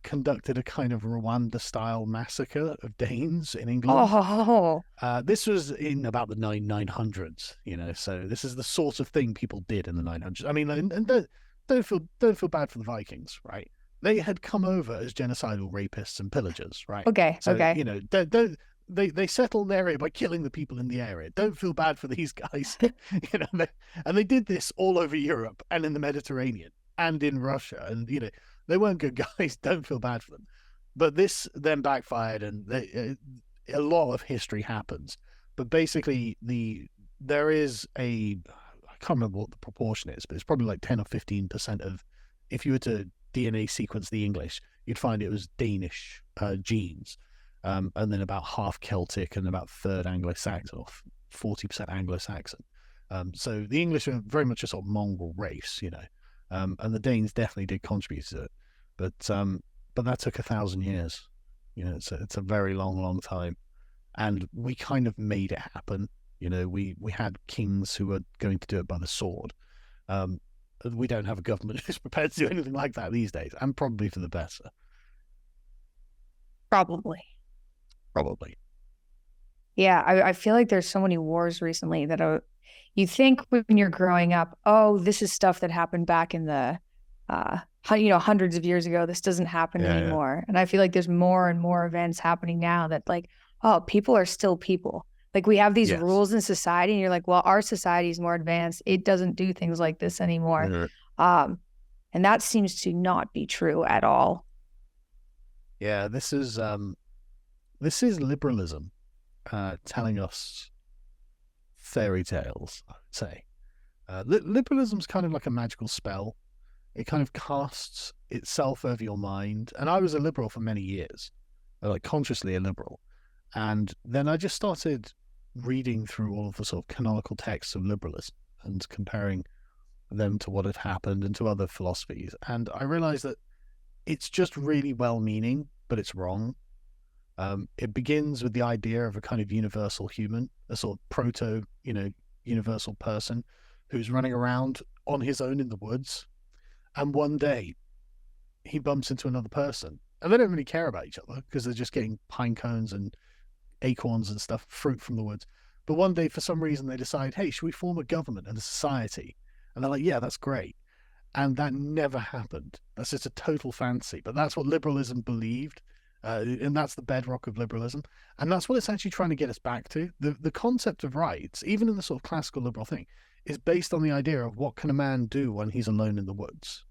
conducted a kind of Rwanda-style massacre of Danes in England. Oh, This was in about the 900s, so this is the sort of thing people did in the 900s. I mean, and don't feel bad for the Vikings, right? They had come over as genocidal rapists and pillagers, right? okay, So, okay. don't they settled the area by killing the people in the area. Don't feel bad for these guys, and they did this all over Europe and in the Mediterranean and in Russia, and they weren't good guys. Don't feel bad for them. But this then backfired, and a lot of history happens. But basically, there is I can't remember what the proportion is, but it's probably like 10 or 15% of, if you were to DNA sequence the English, you'd find it was Danish genes, and then about half Celtic and about third Anglo-Saxon, or 40% Anglo-Saxon. So the English are very much a sort of mongrel race, and the Danes definitely did contribute to it, but that took 1,000 years. It's a very long time. and we kind of made it happen. We had kings who were going to do it by the sword. We don't have a government who's prepared to do anything like that these days, and probably for the better. Probably. Yeah, I feel like there's so many wars recently that you think when you're growing up, oh, this is stuff that happened back in the hundreds of years ago. This doesn't happen anymore. Yeah. And I feel like there's more and more events happening now that like, oh, people are still people. Like we have these rules in society, and you're like, well, our society is more advanced. It doesn't do things like this anymore. And that seems to not be true at all. Yeah, this is liberalism telling us fairy tales, I would say. Liberalism's kind of like a magical spell. It kind of casts itself over your mind. And I was a liberal for many years, like consciously a liberal. And then I just started reading through all of the sort of canonical texts of liberalism and comparing them to what had happened and to other philosophies. And I realized that it's just really well-meaning, but it's wrong. It begins with the idea of a kind of universal human, a sort of proto, universal person who's running around on his own in the woods. And one day he bumps into another person, and they don't really care about each other because they're just getting pine cones and acorns and stuff, fruit from the woods. But one day, for some reason, they decide, hey, should we form a government and a society? And they're like, yeah, that's great. And that never happened. That's just a total fantasy. But that's what liberalism believed. And that's the bedrock of liberalism. And that's what it's actually trying to get us back to. The concept of rights, even in the sort of classical liberal thing, is based on the idea of what can a man do when he's alone in the woods.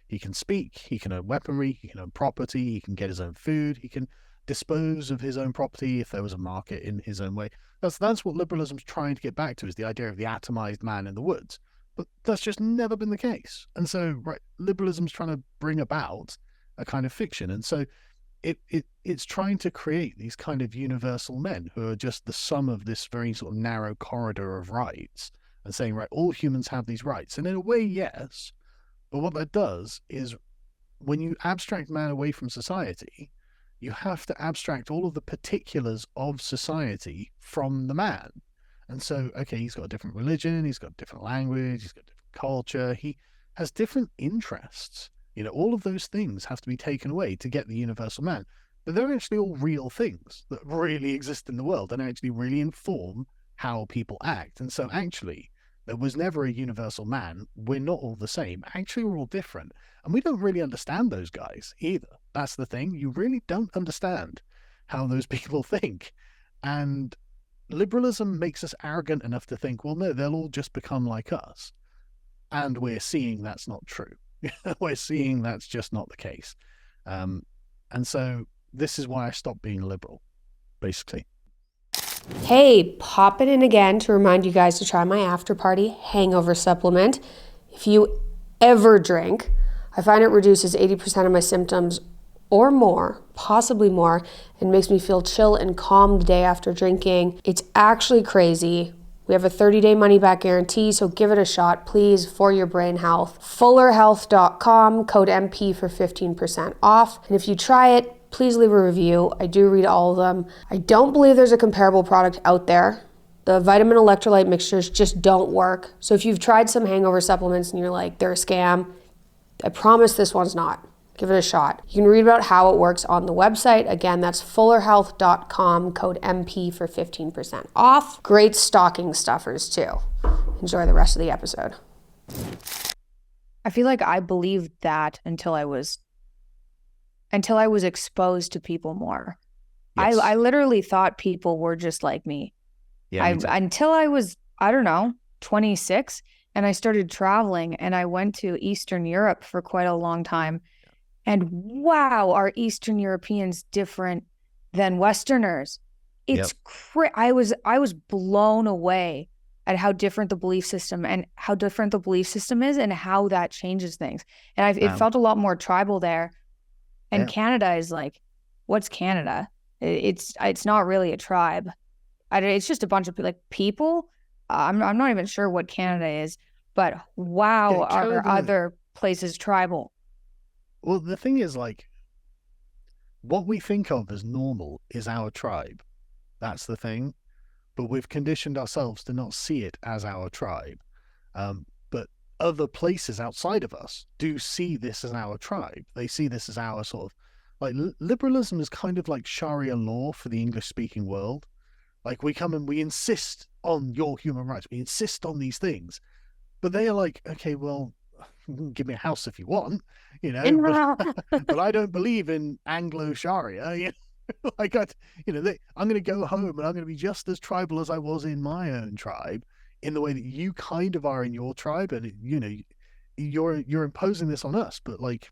He can speak, he can own weaponry, he can own property, he can get his own food, he can dispose of his own property if there was a market in his own way. That's what liberalism's trying to get back to, is the idea of the atomized man in the woods. But that's just never been the case. And so liberalism's trying to bring about a kind of fiction. And so it's trying to create these kind of universal men who are just the sum of this very sort of narrow corridor of rights, and saying, right, all humans have these rights. And in a way, yes. But what that does is when you abstract man away from society, you have to abstract all of the particulars of society from the man. And so, okay, he's got a different religion, he's got a different language, he's got a different culture, he has different interests. All of those things have to be taken away to get the universal man. But they're actually all real things that really exist in the world and actually really inform how people act. And so actually, there was never a universal man. We're not all the same. Actually, we're all different. And we don't really understand those guys either. That's the thing. You really don't understand how those people think. And liberalism makes us arrogant enough to think, well, no, they'll all just become like us. And we're seeing that's not true. We're seeing that's just not the case. And so this is why I stopped being liberal, basically. Hey, popping in again to remind you guys to try my after party hangover supplement. If you ever drink, I find it reduces 80% of my symptoms or more, possibly more, and makes me feel chill and calm the day after drinking. It's actually crazy. We have a 30-day money-back guarantee, so give it a shot, please, for your brain health. Fullerhealth.com, code MP for 15% off. And if you try it, please leave a review. I do read all of them. I don't believe there's a comparable product out there. The vitamin electrolyte mixtures just don't work. So if you've tried some hangover supplements and you're like, they're a scam, I promise this one's not. Give it a shot. You can read about how it works on the website. Again, that's fullerhealth.com, code MP for 15% off. Great stocking stuffers too. Enjoy the rest of the episode. I feel like I believed that until I was exposed to people more. Yes. I literally thought people were just like me. Yeah, until I was, 26, and I started traveling, and I went to Eastern Europe for quite a long time. And wow, are Eastern Europeans different than Westerners? It's I was blown away at how different the belief system is and how that changes things. And it felt a lot more tribal there. And Canada is like, what's Canada? It's not really a tribe. It's just a bunch of people. I'm not even sure what Canada is, but wow, are other places tribal? Well, the thing is, like, what we think of as normal is our tribe. That's the thing. But we've conditioned ourselves to not see it as our tribe. But other places outside of us do see this as our tribe. They see this as our sort of like liberalism is kind of like Sharia law for the English speaking world. Like we come and we insist on your human rights. We insist on these things. But they are like, okay, well, give me a house if you want, but I don't believe in Anglo Sharia. Like I'm going to go home and I'm going to be just as tribal as I was in my own tribe, in the way that you kind of are in your tribe, and you're imposing this on us, but like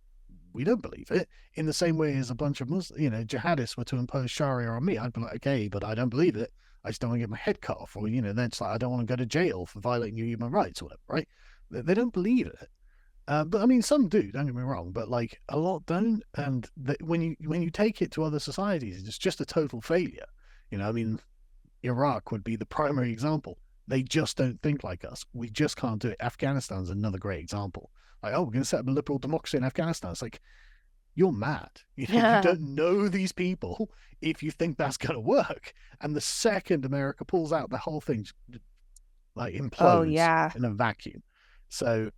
we don't believe it. In the same way as a bunch of jihadists were to impose Sharia on me, I'd be like, okay, but I don't believe it. I just don't want to get my head cut off, or then it's like I don't want to go to jail for violating your human rights or whatever, right? They don't believe it. But I mean, some do. Don't get me wrong, but like a lot don't. And when you take it to other societies, it's just a total failure. I mean, Iraq would be the primary example. They just don't think like us. We just can't do it. Afghanistan's another great example. Like, oh, we're going to set up a liberal democracy in Afghanistan. It's like, you're mad. You don't know these people if you think that's going to work. And the second America pulls out, the whole thing like implodes in a vacuum. So,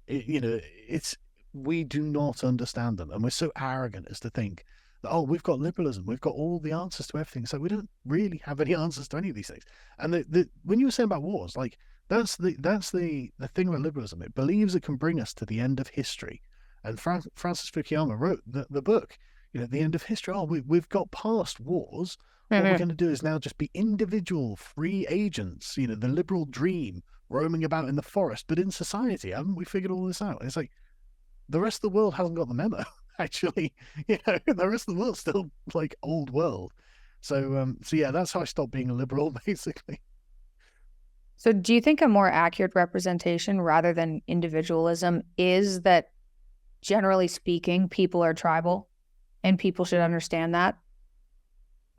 we do not understand them. And we're so arrogant as to think that, oh, we've got liberalism. We've got all the answers to everything. So we don't really have any answers to any of these things. And when you were saying about wars, like that's the thing about liberalism. It believes it can bring us to the end of history. And Francis Fukuyama wrote the book, the end of history. Oh, we've got past wars. What we're going to do is now just be individual free agents, the liberal dream roaming about in the forest, but in society. Haven't we figured all this out? And it's like, the rest of the world hasn't got the memo, actually. The rest of the world's still like old world. So yeah, that's how I stopped being a liberal, basically. So do you think a more accurate representation rather than individualism is that, generally speaking, people are tribal and people should understand that?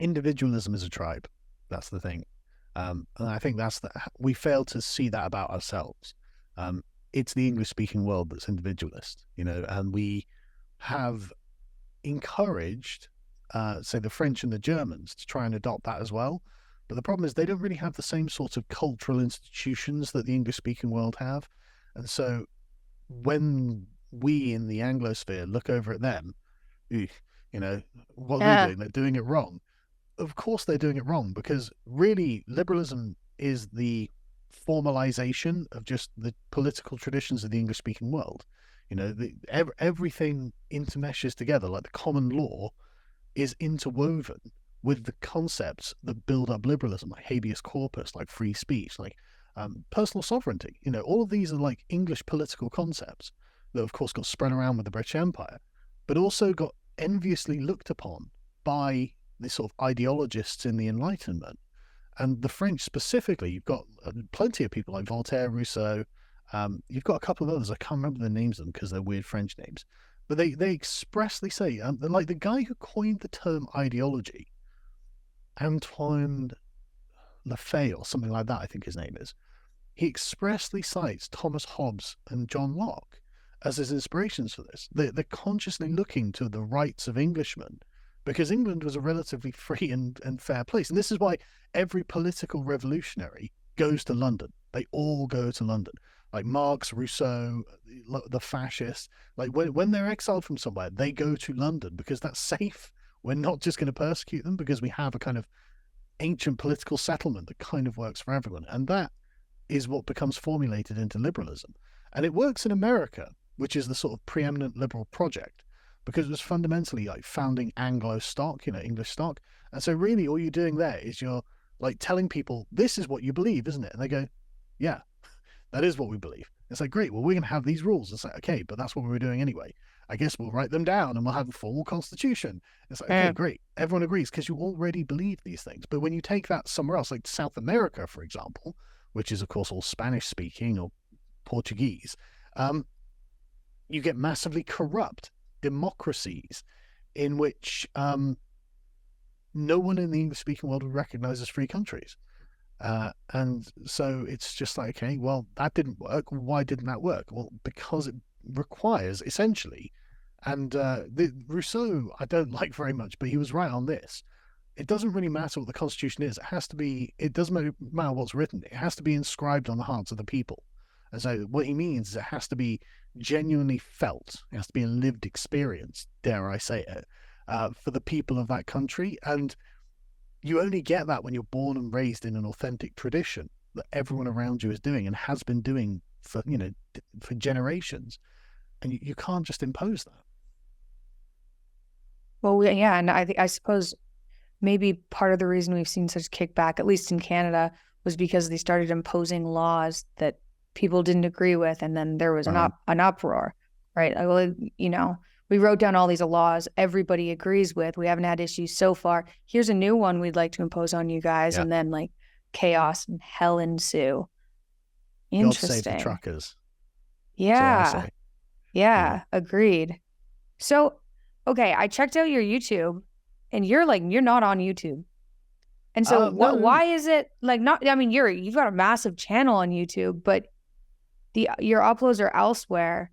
Individualism is a tribe. That's the thing. And I think we fail to see that about ourselves. It's the English-speaking world that's individualist, and we have encouraged, say, the French and the Germans to try and adopt that as well. But the problem is they don't really have the same sorts of cultural institutions that the English-speaking world have. And so when we in the Anglosphere look over at them, what are they doing? They're doing it wrong. Of course they're doing it wrong, because really liberalism is the formalization of just the political traditions of the English-speaking world. Everything intermeshes together. Like the common law is interwoven with the concepts that build up liberalism, like habeas corpus, like free speech, like personal sovereignty. All of these are like English political concepts that, of course, got spread around with the British Empire, but also got enviously looked upon by the sort of ideologists in the Enlightenment. And the French specifically, you've got plenty of people like Voltaire, Rousseau. You've got a couple of others. I can't remember the names of them because they're weird French names. But they expressly say, like the guy who coined the term ideology, Antoine Lefebvre or something like that, I think his name is, he expressly cites Thomas Hobbes and John Locke as his inspirations for this. They're consciously looking to the rights of Englishmen, because England was a relatively free and fair place. And this is why every political revolutionary goes to London. They all go to London. Like Marx, Rousseau, the fascists. Like when they're exiled from somewhere, they go to London because that's safe. We're not just going to persecute them because we have a kind of ancient political settlement that kind of works for everyone. And that is what becomes formulated into liberalism. And it works in America, which is the sort of preeminent liberal project, because it was fundamentally like founding Anglo stock, English stock. And so really all you're doing there is you're like telling people, this is what you believe, isn't it? And they go, yeah, that is what we believe. It's like, great, well, we're going to have these rules. It's like, okay, but that's what we were doing anyway. I guess we'll write them down and we'll have a formal constitution. It's like, okay, great. Everyone agrees because you already believe these things. But when you take that somewhere else, like South America, for example, which is, of course, all Spanish speaking or Portuguese, you get massively corrupt democracies in which no one in the English-speaking world would recognize as free countries. And so it's just like, okay, well, that didn't work. Why didn't that work? Well, because it requires, essentially, and Rousseau I don't like very much, but he was right on this. it doesn't really matter what the Constitution is. It doesn't matter what's written. It has to be inscribed on the hearts of the people. And so what he means is it has to be genuinely felt. It has to be a lived experience, dare I say it, for the people of that country. And you only get that when you're born and raised in an authentic tradition that everyone around you is doing and has been doing for generations. And you can't just impose that. Well, yeah, and I suppose maybe part of the reason we've seen such kickback, at least in Canada, was because they started imposing laws that people didn't agree with, and then there was an uproar, right? Well, we wrote down all these laws everybody agrees with. We haven't had issues so far. Here's a new one we'd like to impose on you guys, and then like chaos and hell ensue. Interesting. God save the truckers. Yeah. Yeah, agreed. So, okay, I checked out your YouTube, and you're not on YouTube. And so why is it like not, I mean, you've got a massive channel on YouTube, but your uploads are elsewhere.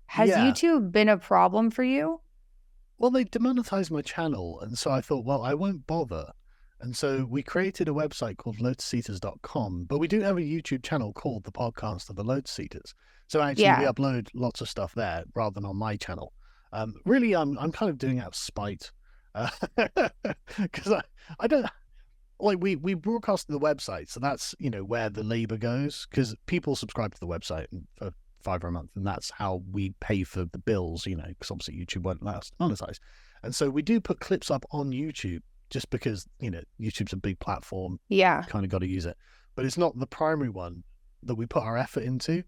Has YouTube been a problem for you? Well, they demonetized my channel, and so I thought, well, I won't bother. And so we created a website called lotuseaters.com, but we do have a YouTube channel called The Podcast of the Lotus Eaters. So actually we upload lots of stuff there rather than on my channel. Really, I'm kind of doing it out of spite. Because I don't, like, we broadcast the website, so that's, where the labor goes, because people subscribe to the website for $5 a month, and that's how we pay for the bills, because obviously YouTube won't let us monetize. And so we do put clips up on YouTube just because, YouTube's a big platform. Yeah. Kind of got to use it. But it's not the primary one that we put our effort into,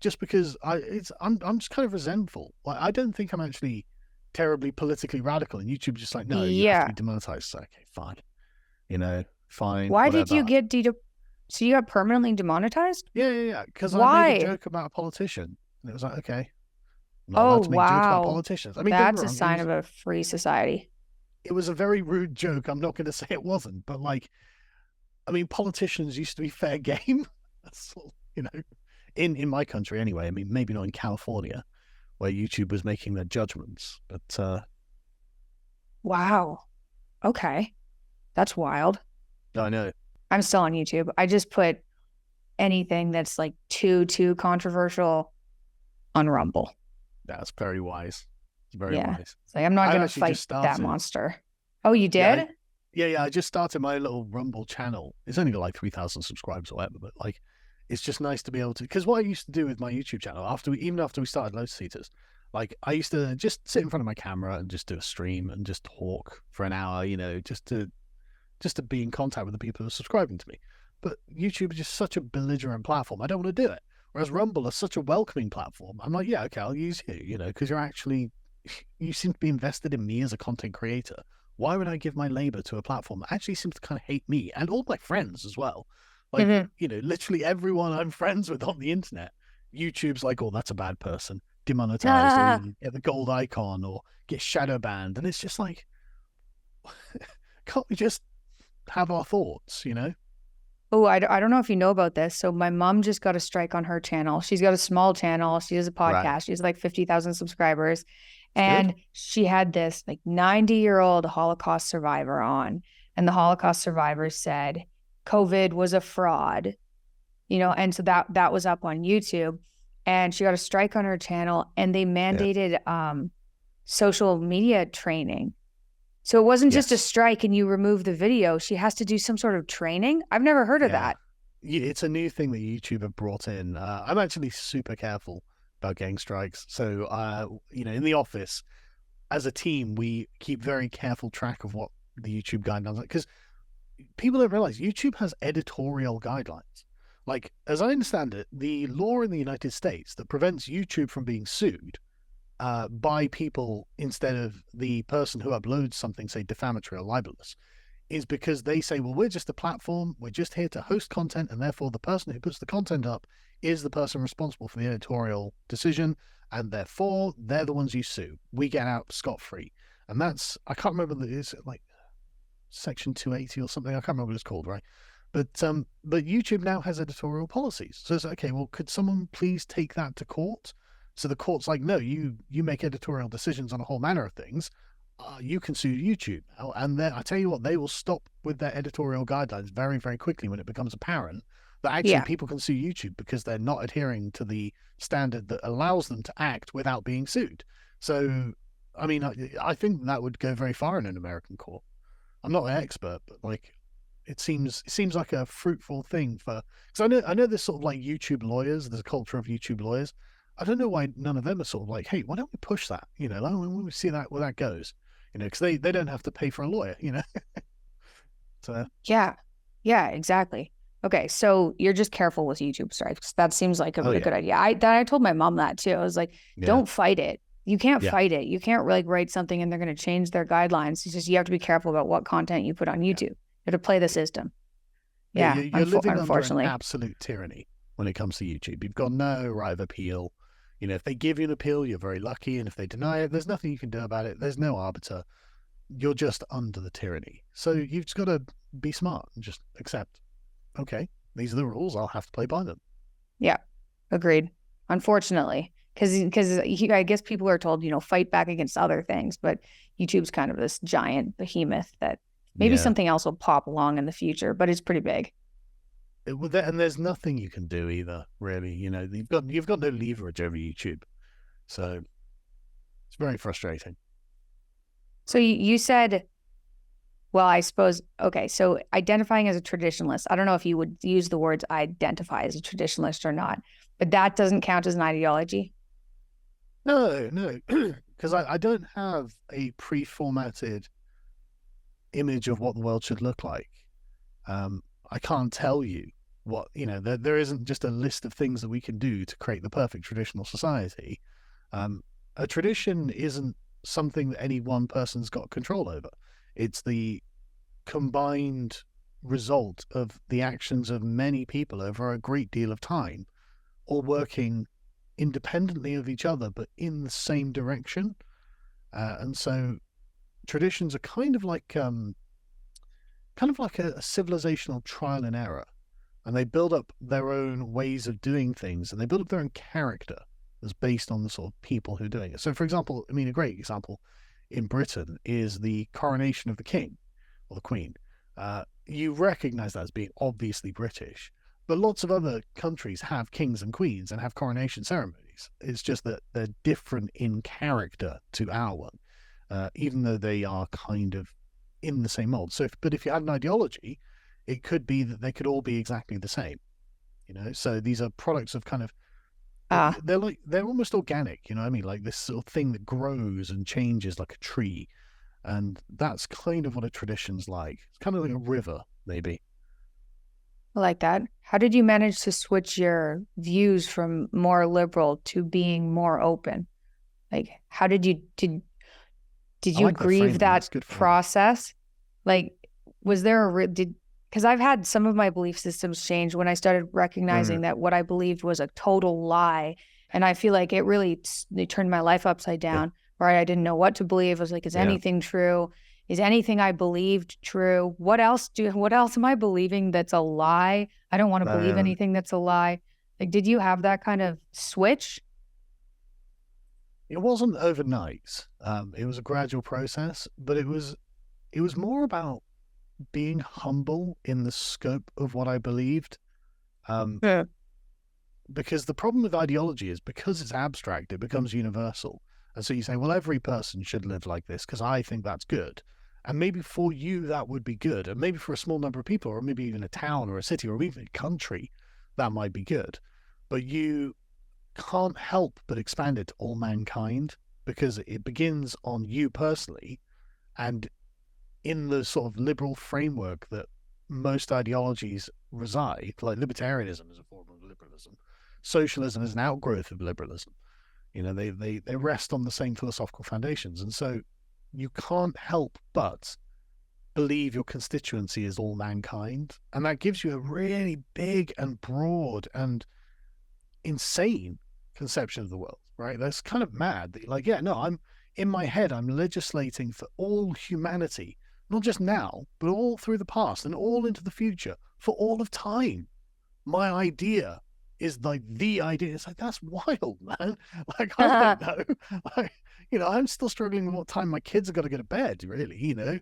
just because I'm just kind of resentful. Like, I don't think I'm actually terribly politically radical, and YouTube's just like, no, you have to be demonetized. So, okay, fine. Fine. Why whatever. did you get so you got permanently demonetized? Yeah. Because I made a joke about a politician, and it was like, okay, I'm not allowed to make jokes about politicians. I mean, that's a sign of a free society. It was a very rude joke. I'm not going to say it wasn't, but politicians used to be fair game. That's in my country anyway. I mean, maybe not in California, where YouTube was making their judgments, but wow, okay, that's wild. I know. I'm still on YouTube. I just put anything that's like too controversial on Rumble. That's very wise. It's very wise. It's like, I'm not going to fight that monster. Oh, you did? Yeah. I just started my little Rumble channel. It's only got like 3,000 subscribers or whatever, but like, it's just nice to be able to, because what I used to do with my YouTube channel even after we started Lotus Eaters, like, I used to just sit in front of my camera and just do a stream and just talk for an hour, just to be in contact with the people who are subscribing to me. But YouTube is just such a belligerent platform. I don't want to do it. Whereas Rumble is such a welcoming platform. I'm like, yeah, okay, I'll use you, because you seem to be invested in me as a content creator. Why would I give my labor to a platform that actually seems to kind of hate me and all my friends as well? Like, literally everyone I'm friends with on the internet, YouTube's like, oh, that's a bad person. Demonetized, or get the gold icon, or get shadow banned. And it's just like, can't we just have our thoughts, Oh, I don't know if you know about this. So my mom just got a strike on her channel. She's got a small channel. She does a podcast. Right. She has like 50,000 subscribers. And she had this like 90-year-old Holocaust survivor on. And the Holocaust survivor said COVID was a fraud, and so that was up on YouTube. And she got a strike on her channel, and they mandated social media training. So it wasn't just a strike and you remove the video. She has to do some sort of training. I've never heard of that. It's a new thing that YouTube have brought in. I'm actually super careful about getting strikes. So, in the office, as a team, we keep very careful track of what the YouTube guidelines are. Because people don't realize YouTube has editorial guidelines. Like, as I understand it, the law in the United States that prevents YouTube from being sued by people instead of the person who uploads something, say, defamatory or libelous, is because they say, well, we're just a platform, we're just here to host content, and therefore the person who puts the content up is the person responsible for the editorial decision, and therefore they're the ones you sue. We get out scot-free. And that's, I can't remember, is it like Section 280 or something? I can't remember what it's called, right? But YouTube now has editorial policies. So it's okay, well, could someone please take that to court? So the court's like, no, you make editorial decisions on a whole manner of things. you can sue YouTube now. And then I tell you what, they will stop with their editorial guidelines very, very quickly when it becomes apparent that actually people can sue YouTube because they're not adhering to the standard that allows them to act without being sued. So, I mean, I think that would go very far in an American court. I'm not an expert, but like, it seems like a fruitful thing for, because I know there's sort of like YouTube lawyers, there's a culture of YouTube lawyers. I don't know why none of them are sort of like, hey, why don't we push that? You know, like, when we see that, where that goes, you know, because they don't have to pay for a lawyer, you know. So yeah, exactly. Okay, so you're just careful with YouTube strikes. That seems like a good idea. I told my mom that too. I was like, don't fight it. You can't fight it. You can't like write something and they're going to change their guidelines. It's just you have to be careful about what content you put on YouTube. You have to play the system. Yeah, you're living under an absolute tyranny when it comes to YouTube. You've got no right of appeal. You know, if they give you an appeal, you're very lucky, and if they deny it, there's nothing you can do about it. There's no arbiter. You're just under the tyranny. So you've just got to be smart and just accept, okay, these are the rules. I'll have to play by them. Yeah, agreed. Unfortunately, because I guess people are told, you know, fight back against other things, but YouTube's kind of this giant behemoth that maybe something else will pop along in the future, but it's pretty big. And there's nothing you can do either, really. You know, you've got no leverage over YouTube, so it's very frustrating. So you said, well, I suppose, okay, so identifying as a traditionalist, I don't know if you would use the words identify as a traditionalist or not, but that doesn't count as an ideology? No, because I don't have a pre-formatted image of what the world should look like. I can't tell you what, you know, there isn't just a list of things that we can do to create the perfect traditional society. A tradition isn't something that any one person's got control over. It's the combined result of the actions of many people over a great deal of time, all working independently of each other, but in the same direction. And so traditions are kind of like a civilizational trial and error, and they build up their own ways of doing things, and they build up their own character that's based on the sort of people who are doing it. So, for example, I mean, a great example in Britain is the coronation of the king or the queen. You recognize that as being obviously British, but lots of other countries have kings and queens and have coronation ceremonies. It's just that they're different in character to our one, even though they are kind of in the same mold. So, but if you had an ideology, it could be that they could all be exactly the same. You know, so these are products of kind of they're almost organic. You know what I mean? Like this sort of thing that grows and changes like a tree, and that's kind of what a tradition's like. It's kind of like a river, maybe. I like that. How did you manage to switch your views from more liberal to being more open? Like, how did you grieve that process? Like, was there because I've had some of my belief systems change when I started recognizing that what I believed was a total lie. And I feel like it really turned my life upside down, right? I didn't know what to believe. I was like, is anything true? Is anything I believed true? What else am I believing that's a lie? I don't want to believe anything that's a lie. Like, did you have that kind of switch? It wasn't overnight. It was a gradual process, but it was more about being humble in the scope of what I believed. Because the problem with ideology is because it's abstract, it becomes universal. And so you say, well, every person should live like this because I think that's good. And maybe for you, that would be good. And maybe for a small number of people, or maybe even a town or a city or even a country, that might be good. But you can't help but expand it to all mankind because it begins on you personally. And in the sort of liberal framework that most ideologies reside, like libertarianism is a form of liberalism, socialism is an outgrowth of liberalism. You know, they rest on the same philosophical foundations. And so you can't help but believe your constituency is all mankind. And that gives you a really big and broad and insane conception of the world, right? That's kind of mad that you're like, I'm in my head, I'm legislating for all humanity, not just now, but all through the past and all into the future for all of time. My idea is like the idea. It's like, that's wild, man. Like, I don't know. Like, I'm still struggling with what time my kids have got to go to bed, really.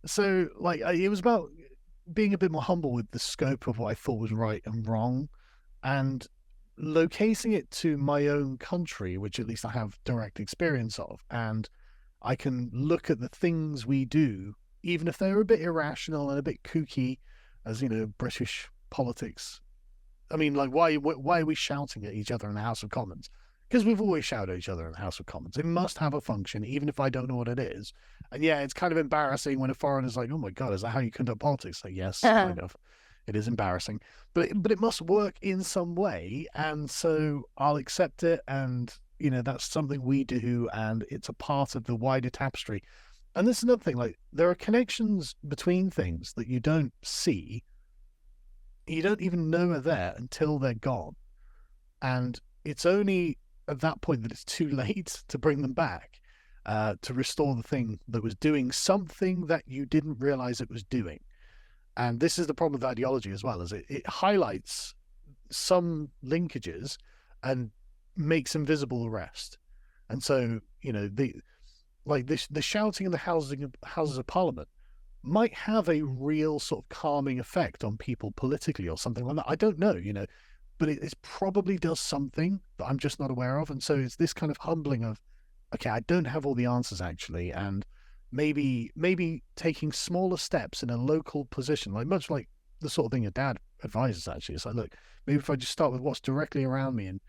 So like, it was about being a bit more humble with the scope of what I thought was right and wrong, and locating it to my own country, which at least I have direct experience of. And I can look at the things we do, even if they're a bit irrational and a bit kooky, as British politics. I mean, like, why are we shouting at each other in the House of Commons? Because we've always shouted at each other in the House of Commons. It must have a function, even if I don't know what it is. And yeah, it's kind of embarrassing when a foreigner's like, "Oh my God, is that how you conduct politics?" Like, yes, kind of. It is embarrassing, but it must work in some way, and so I'll accept it. And that's something we do, and it's a part of the wider tapestry. And this is another thing: like, there are connections between things that you don't see. You don't even know are there until they're gone. And it's only at that point that it's too late to bring them back, to restore the thing that was doing something that you didn't realize it was doing. And this is the problem with ideology as well, is it highlights some linkages and makes invisible the rest. And so, the shouting in the Houses of Parliament might have a real sort of calming effect on people politically or something like that. I don't know, but it probably does something that I'm just not aware of. And so it's this kind of humbling of, okay, I don't have all the answers actually. And maybe taking smaller steps in a local position, like much like the sort of thing your dad advises actually. It's like, look, maybe if I just start with what's directly around me and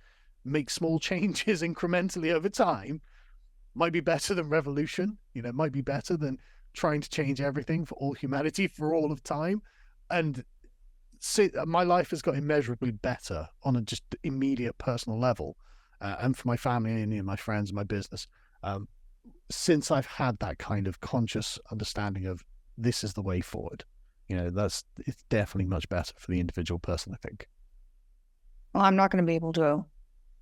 make small changes incrementally over time, might be better than revolution, might be better than trying to change everything for all humanity for all of time. And my life has got immeasurably better on a just immediate personal level, and for my family and my friends and my business, since I've had that kind of conscious understanding of this is the way forward. It's definitely much better for the individual person, I think. Well, I'm not going to be able to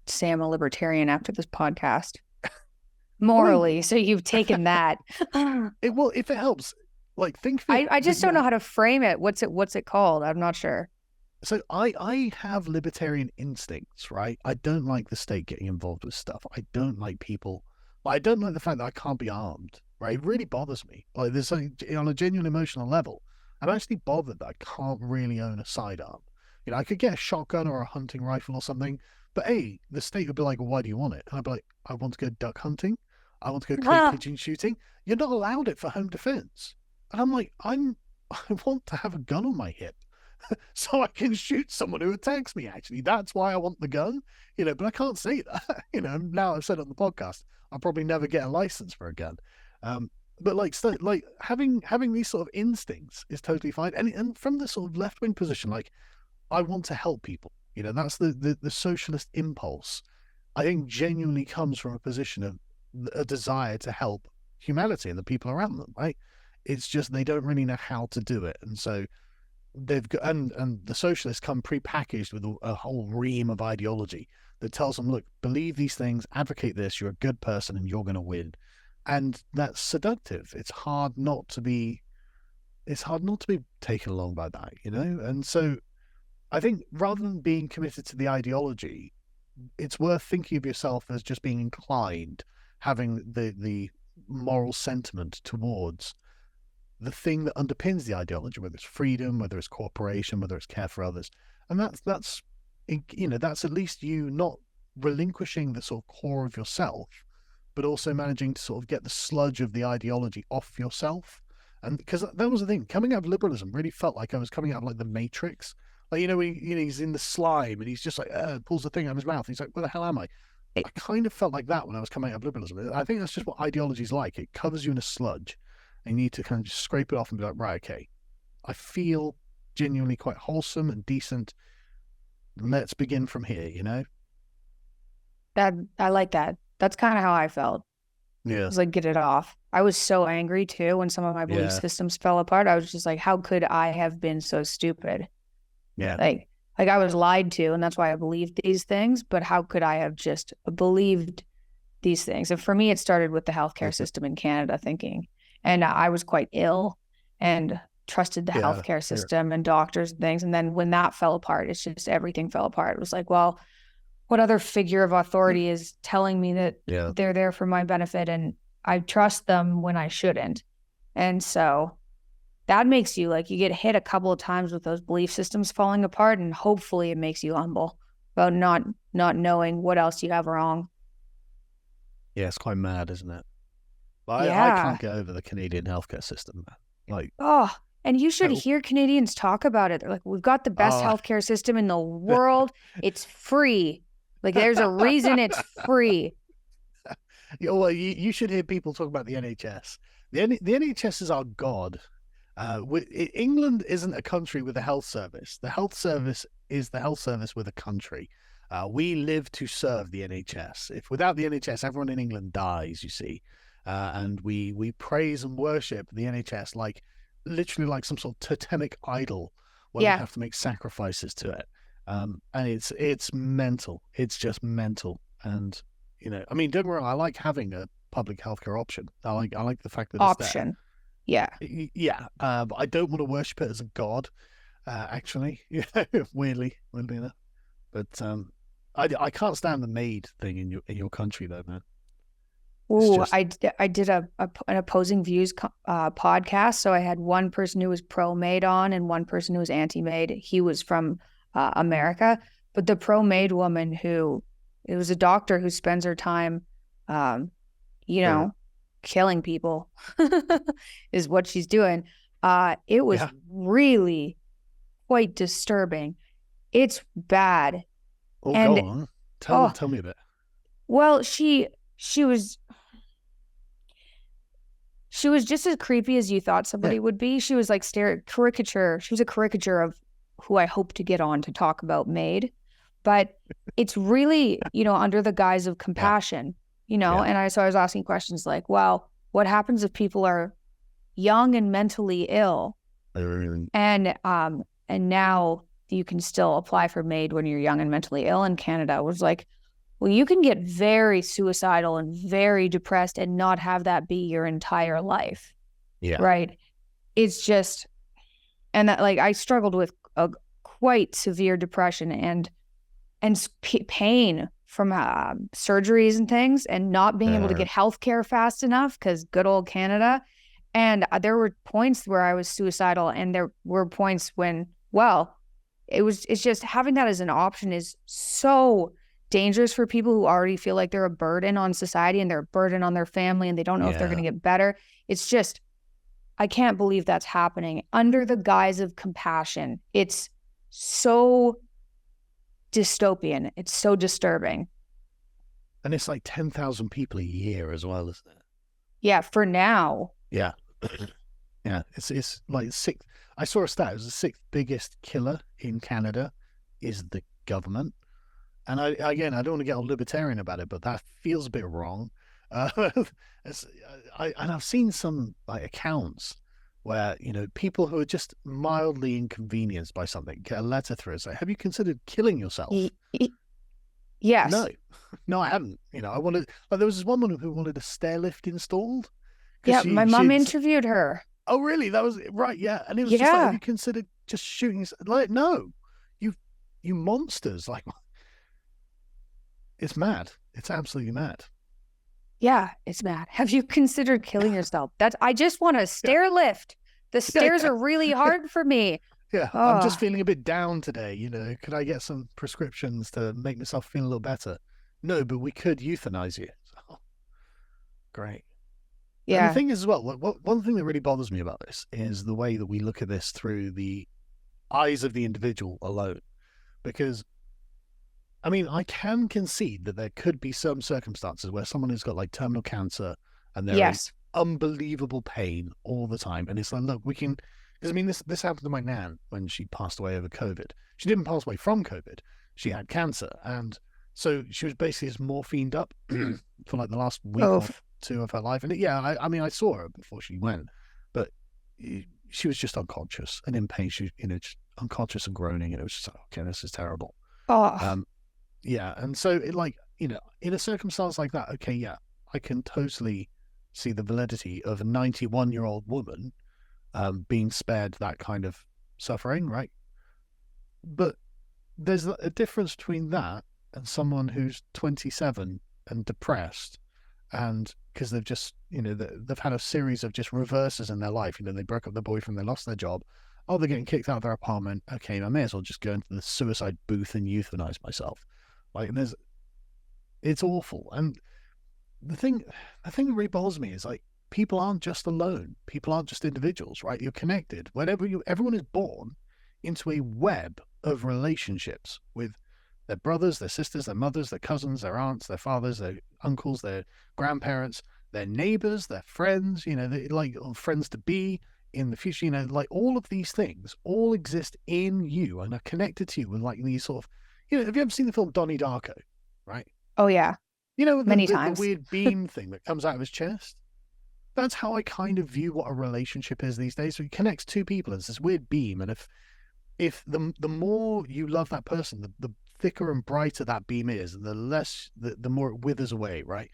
say I'm a libertarian after this podcast. Morally, so you've taken that. Well, if it helps, like, think of it, I just don't know how to frame it. What's it called? I'm not sure. So I have libertarian instincts, right? I don't like the state getting involved with stuff. I don't like people. I don't like the fact that I can't be armed, right? It really bothers me. Like, there's something on a genuine emotional level. I'm actually bothered that I can't really own a sidearm. I could get a shotgun or a hunting rifle or something, but the state would be like, well, why do you want it? And I'd be like, I want to go duck hunting. I want to go clay pigeon shooting. You're not allowed it for home defense. And I'm like, I want to have a gun on my hip so I can shoot someone who attacks me, actually. That's why I want the gun, but I can't say that. Now I've said on the podcast, I'll probably never get a license for a gun. But like having these sort of instincts is totally fine. And from the sort of left-wing position, like, I want to help people. That's the socialist impulse, I think, genuinely comes from a position of a desire to help humanity and the people around them, right? It's just they don't really know how to do it. And so they've got, and the socialists come pre-packaged with a whole ream of ideology that tells them, look, believe these things, advocate this, you're a good person and you're going to win. And that's seductive. It's hard not to be taken along by that, And so I think rather than being committed to the ideology, it's worth thinking of yourself as just being inclined, having the moral sentiment towards the thing that underpins the ideology, whether it's freedom, whether it's cooperation, whether it's care for others. And that's at least you not relinquishing the sort of core of yourself, but also managing to sort of get the sludge of the ideology off yourself. And because that was the thing, coming out of liberalism really felt like I was coming out of like the Matrix. Like, when he's in the slime and he's just like, pulls the thing out of his mouth. He's like, where the hell am I? I kind of felt like that when I was coming out of liberalism. I think that's just what ideology is like. It covers you in a sludge. And you need to kind of just scrape it off and be like, right, okay, I feel genuinely quite wholesome and decent. Let's begin from here, That I like that. That's kind of how I felt. Yeah. It was like, get it off. I was so angry too when some of my belief systems fell apart. I was just like, how could I have been so stupid? Yeah. Like I was lied to, and that's why I believed these things. But how could I have just believed these things? And for me, it started with the healthcare system in Canada thinking. And I was quite ill, and trusted the healthcare system and doctors and things. And then when that fell apart, it's just everything fell apart. It was like, well, what other figure of authority is telling me that they're there for my benefit and I trust them when I shouldn't? And so that makes you like, you get hit a couple of times with those belief systems falling apart, and hopefully it makes you humble about not knowing what else you have wrong. Yeah, it's quite mad, isn't it? I can't get over the Canadian healthcare system, man. Like, and you should hear Canadians talk about it. They're like, we've got the best healthcare system in the world. It's free. Like, there's a reason it's free. Well, you should hear people talk about the NHS. The NHS is our god. England isn't a country with a health service. The health service is the health service with a country. We live to serve the NHS. If without the NHS, everyone in England dies, you see. And we praise and worship the NHS like literally like some sort of totemic idol where we have to make sacrifices to it. And it's mental. It's just mental. And I mean, don't get me wrong, I like having a public healthcare option. I like the fact that it's there. Yeah. But I don't want to worship it as a god, actually. weirdly enough. But I can't stand the MAID thing in your country though, man. Oh, I did an opposing views podcast. So I had one person who was pro-MAID on and one person who was anti-MAID. He was from America, but the pro-MAID woman it was a doctor who spends her time, killing people is what she's doing. It was really quite disturbing. It's bad. Oh, go on. Tell me a bit. Well, she was just as creepy as you thought somebody would be. She was like caricature. She was a caricature of who I hope to get on to talk about MAID. But it's really, under the guise of compassion, and so I was asking questions like, well, what happens if people are young and mentally ill? And now you can still apply for MAID when you're young and mentally ill in Canada. It was like, well, you can get very suicidal and very depressed and not have that be your entire life. Yeah. Right. It's just, and that, like, I struggled with a quite severe depression and pain from surgeries and things, and not being able to get healthcare fast enough because good old Canada. And there were points where I was suicidal, and there were points when, it's just having that as an option is so dangerous for people who already feel like they're a burden on society and they're a burden on their family and they don't know if they're going to get better. It's just, I can't believe that's happening under the guise of compassion. It's so dystopian. It's so disturbing. And it's like 10,000 people a year as well, isn't it? Yeah, for now. Yeah. Yeah, it's like sixth. I saw a stat. It was the sixth biggest killer in Canada is the government. And I don't want to get all libertarian about it, but that feels a bit wrong. And I've seen some accounts where people who are just mildly inconvenienced by something get a letter through and say, "Have you considered killing yourself?" Yes. No, I haven't. I wanted. Like, there was this woman who wanted a stair lift installed. Yeah, my mom interviewed her. Oh, really? That was right. Yeah, and it was just like, have you considered just shooting? Like, no, you monsters! Like, it's mad. It's absolutely mad. Yeah, it's mad. Have you considered killing yourself? I just want a stair lift. The stairs are really hard for me. Yeah, I'm just feeling a bit down today. Could I get some prescriptions to make myself feel a little better? No, but we could euthanize you. So, great. Yeah. And the thing is as well, one thing that really bothers me about this is the way that we look at this through the eyes of the individual alone. Because, I mean, I can concede that there could be some circumstances where someone has got like terminal cancer and they're in unbelievable pain all the time. And it's like, look, we can, because I mean, this happened to my nan when she passed away over COVID. She didn't pass away from COVID. She had cancer. And so she was basically as morphined up for like the last week or two of her life. And I mean, I saw her before she went, but she was just unconscious and in pain. She, just unconscious and groaning. And it was just like, okay, this is terrible. Yeah. And so in a circumstance like that, okay, yeah, I can totally see the validity of a 91-year-old woman being spared that kind of suffering, right? But there's a difference between that and someone who's 27 and depressed, and because they've just, they've had a series of just reverses in their life. They broke up their boyfriend, they lost their job. Oh, they're getting kicked out of their apartment. Okay, I may as well just go into the suicide booth and euthanize myself. Like, it's awful. And the thing that really bothers me is, like, people aren't just alone. People aren't just individuals, right? You're connected. Everyone is born into a web of relationships with their brothers, their sisters, their mothers, their cousins, their aunts, their fathers, their uncles, their grandparents, their neighbors, their friends, like friends to be in the future, like all of these things all exist in you and are connected to you with like these sort of, have you ever seen the film Donnie Darko, right? Oh, yeah. Many times. The weird beam thing that comes out of his chest. That's how I kind of view what a relationship is these days. So it connects two people. It's this weird beam. And if the more you love that person, the thicker and brighter that beam is, and the more it withers away, right?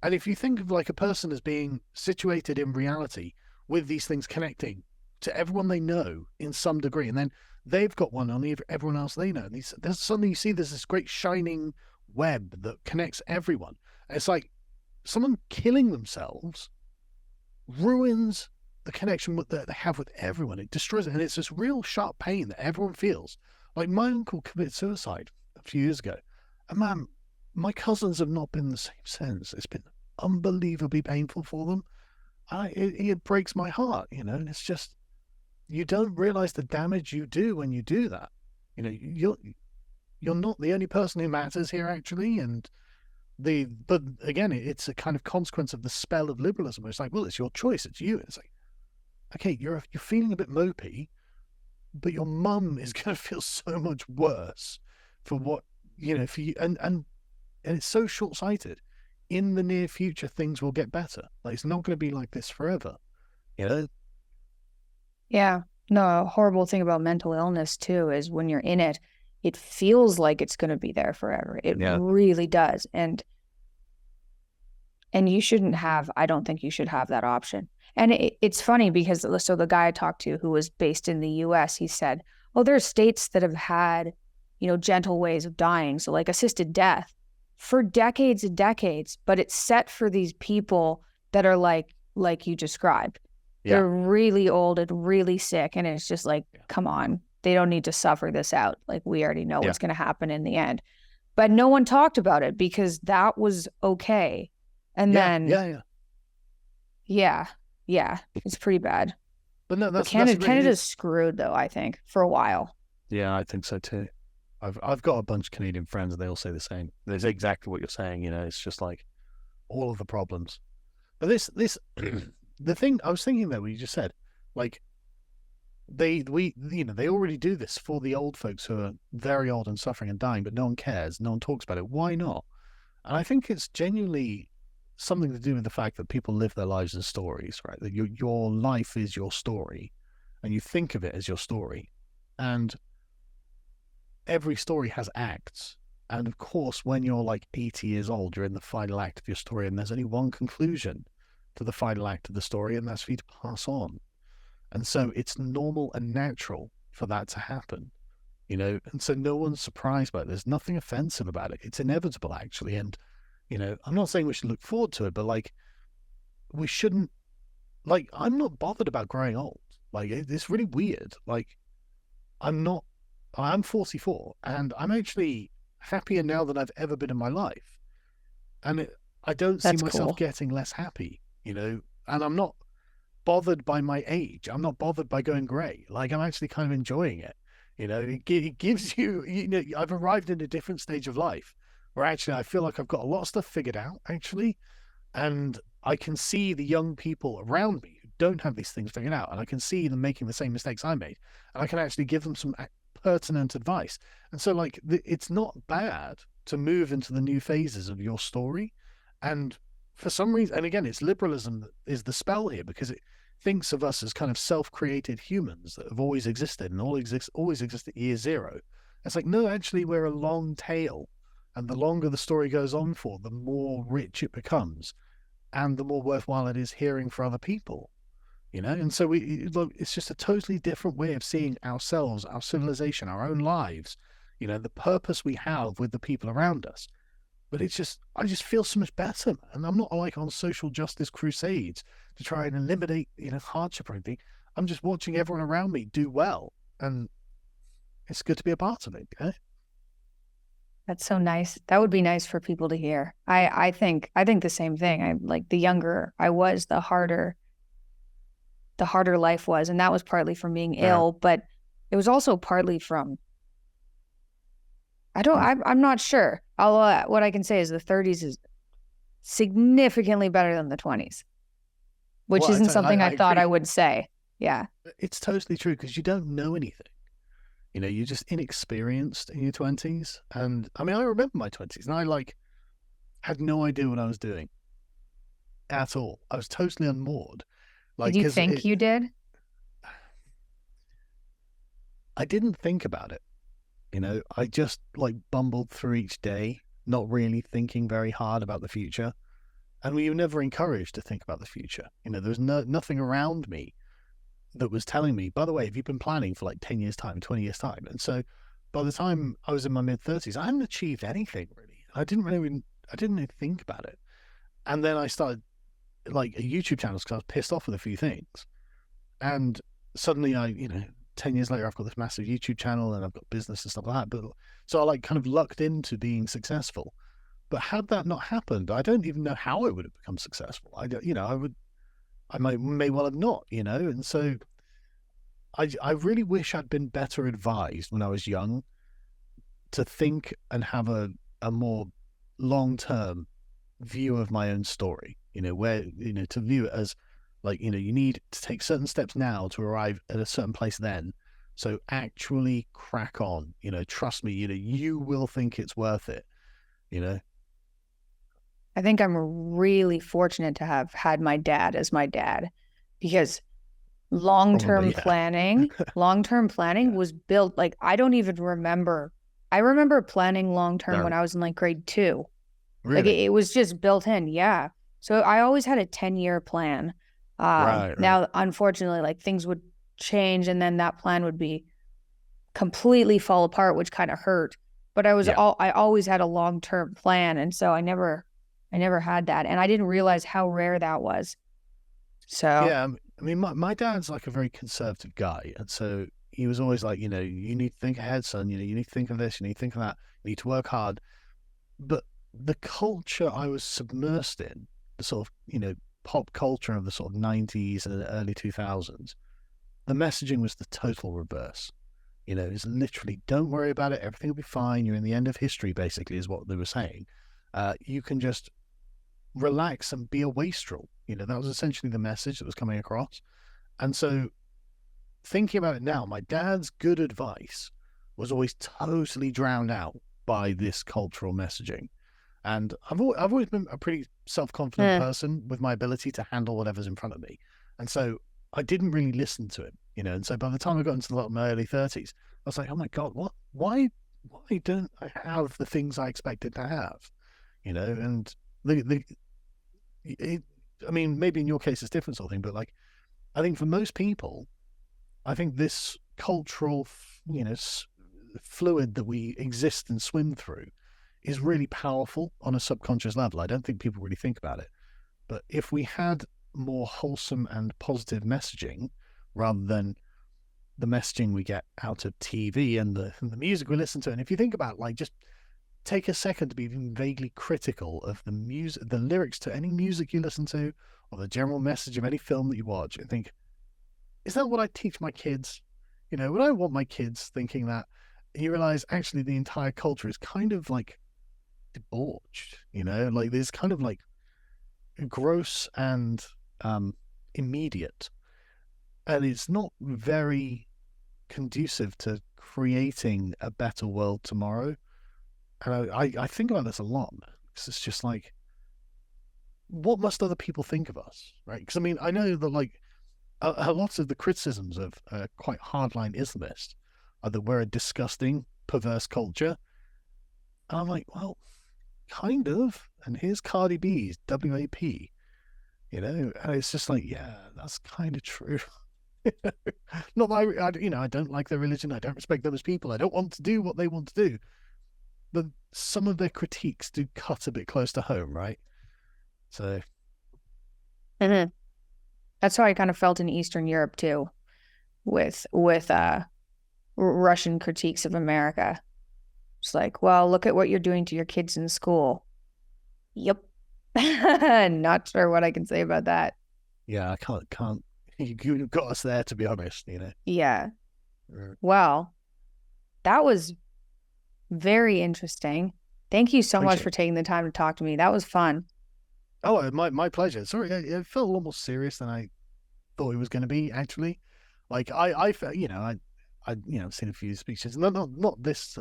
And if you think of like a person as being situated in reality with these things connecting to everyone they know in some degree, and then they've got one on everyone else they know. And suddenly you see there's this great shining web that connects everyone. And it's like someone killing themselves ruins the connection that they have with everyone. It destroys it. And it's this real sharp pain that everyone feels. Like, my uncle committed suicide a few years ago. And man, my cousins have not been the same since. It's been unbelievably painful for them. It breaks my heart, and it's just, you don't realize the damage you do when you do that. You're not the only person who matters here, actually. But again, it's a kind of consequence of the spell of liberalism. It's like, well, it's your choice, it's you. It's like, okay, you're feeling a bit mopey, but your mum is going to feel so much worse for what, for you. And it's so short-sighted. In the near future, things will get better. Like, it's not going to be like this forever, Yeah. No, a horrible thing about mental illness, too, is when you're in it, it feels like it's going to be there forever. It really does. And you shouldn't have, I don't think you should have that option. And it's funny because, so the guy I talked to who was based in the US, he said, oh, there's states that have had, gentle ways of dying. So like assisted death for decades and decades, but it's set for these people that are like you described. Yeah. They're really old and really sick. And it's just like, come on, they don't need to suffer this out. Like, we already know what's going to happen in the end. But no one talked about it because that was okay. And then, it's pretty bad. But no, Canada's screwed though, I think, for a while. Yeah, I think so too. I've got a bunch of Canadian friends and they all say the same. There's exactly what you're saying. It's just like all of the problems. But the thing I was thinking that what you just said, like, they already do this for the old folks who are very old and suffering and dying, but no one cares. No one talks about it. Why not? And I think it's genuinely something to do with the fact that people live their lives as stories, right? That your life is your story, and you think of it as your story. And every story has acts. And of course, when you're like 80 years old, you're in the final act of your story, and there's only one conclusion to the final act of the story, and that's for you to pass on. And so it's normal and natural for that to happen, and so no one's surprised by it. There's nothing offensive about it. It's inevitable, actually. And, I'm not saying we should look forward to it, but like, we shouldn't, like, I'm not bothered about growing old. Like, it's really weird. Like, I'm 44 and I'm actually happier now than I've ever been in my life. And I don't see myself getting less happy, and I'm not bothered by my age. I'm not bothered by going grey. Like, I'm actually kind of enjoying it. It gives you, I've arrived in a different stage of life where actually I feel like I've got a lot of stuff figured out, actually. And I can see the young people around me who don't have these things figured out. And I can see them making the same mistakes I made. And I can actually give them some pertinent advice. And so, like, it's not bad to move into the new phases of your story. And for some reason, and again, it's liberalism that is the spell here, because it thinks of us as kind of self-created humans that have always existed and always exist at year zero. It's like, no, actually, we're a long tail. And the longer the story goes on for, the more rich it becomes and the more worthwhile it is hearing for other people. And so look, it's just a totally different way of seeing ourselves, our civilization, our own lives, the purpose we have with the people around us. But I just feel so much better. And I'm not like on social justice crusades to try and eliminate, hardship or anything. I'm just watching everyone around me do well. And it's good to be a part of it. That's so nice. That would be nice for people to hear. I think the same thing. I like the younger I was, the harder life was. And that was partly from being ill, but it was also partly from, I'm not sure. Although what I can say is the 30s is significantly better than the 20s, which isn't something I thought I would say. Yeah. It's totally true because you don't know anything. You're just inexperienced in your 20s. And I mean, I remember my 20s and I had no idea what I was doing at all. I was totally unmoored. Did you think you did? I didn't think about it. I just bumbled through each day, not really thinking very hard about the future. And we were never encouraged to think about the future. There was nothing around me that was telling me, by the way, have you been planning for 10 years time, 20 years time? And so by the time I was in my mid 30s, I hadn't achieved anything really. I didn't even think about it. And then I started a YouTube channel because I was pissed off with a few things. And suddenly 10 years later, I've got this massive YouTube channel and I've got business and stuff like that. But so I kind of lucked into being successful. But had that not happened, I don't even know how I would have become successful. I may well have not, and so I really wish I'd been better advised when I was young to think and have a more long-term view of my own story, where, to view it as you need to take certain steps now to arrive at a certain place then. So actually crack on, trust me, you will think it's worth it, I think I'm really fortunate to have had my dad as my dad because long-term planning was built. I don't even remember. I remember planning long-term when I was in grade 2. Really? It was just built in. Yeah. So I always had a 10-year plan. Right. Now, unfortunately, things would change and then that plan would be completely fall apart, which kind of hurt. But I always had a long-term plan. And so I never had that. And I didn't realize how rare that was. So yeah, I mean, my dad's a very conservative guy. And so he was always you need to think ahead, son. You need to think of this, you need to think of that, you need to work hard. But the culture I was submersed in, the sort of, pop culture of the sort of 90s and early 2000s, the messaging was the total reverse. It's literally, don't worry about it, everything will be fine, you're in the end of history, basically, is what they were saying. You can just relax and be a wastrel. That was essentially the message that was coming across. And so thinking about it now, my dad's good advice was always totally drowned out by this cultural messaging. And I've always been a pretty self-confident person with my ability to handle whatever's in front of me. And so I didn't really listen to him, and so by the time I got into my early 30s, I was like, oh my God, why don't I have the things I expected to have? And I mean, maybe in your case it's different sort of thing, but I think for most people, I think this cultural, fluid that we exist and swim through is really powerful on a subconscious level. I don't think people really think about it. But if we had more wholesome and positive messaging rather than the messaging we get out of TV and the music we listen to, and if you think about just take a second to be even vaguely critical of the music, the lyrics to any music you listen to, or the general message of any film that you watch, and think, is that what I teach my kids? Would I want my kids thinking that? And you realize actually the entire culture is kind of debauched, there's kind of gross and immediate, and it's not very conducive to creating a better world tomorrow. And I think about this a lot, because it's just what must other people think of us, right? Because I mean, I know that a lot of the criticisms of quite hardline Islamists are that we're a disgusting, perverse culture. And I'm well, kind of. And here's Cardi B's WAP. you know, and it's just like, yeah, that's kind of true. Not that I don't like their religion. I don't respect them as people. I don't want to do what they want to do. But some of their critiques do cut a bit close to home, right? So. Mm-hmm. That's how I kind of felt in Eastern Europe too, with Russian critiques of America. It's like, well, look at what you're doing to your kids in school. Yep. Not sure what I can say about that. Yeah, I can't. You've got us there, to be honest, you know. Yeah. Well, that was very interesting. Thank you so much for taking the time to talk to me. That was fun. Oh, my pleasure. Sorry, it felt a lot more serious than I thought it was going to be, actually. Like, I you know, I've seen a few speeches, not this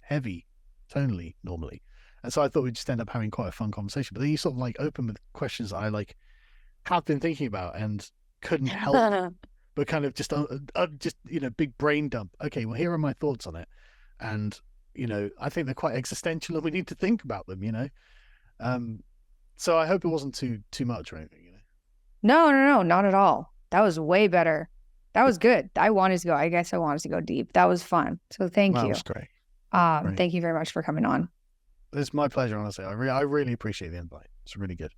heavy tonally normally. And so I thought we'd just end up having quite a fun conversation. But then you sort of like open with questions that I like have been thinking about and couldn't help but kind of just big brain dump. Okay, well, here are my thoughts on it. And, you know, I think they're quite existential and we need to think about them, you know. So I hope it wasn't too much or anything, you know. No, not at all. That was way better. That was good. I wanted to go deep. That was fun. So thank you. That was great. Thank you very much for coming on. It's my pleasure, honestly. I really appreciate the invite. It's really good.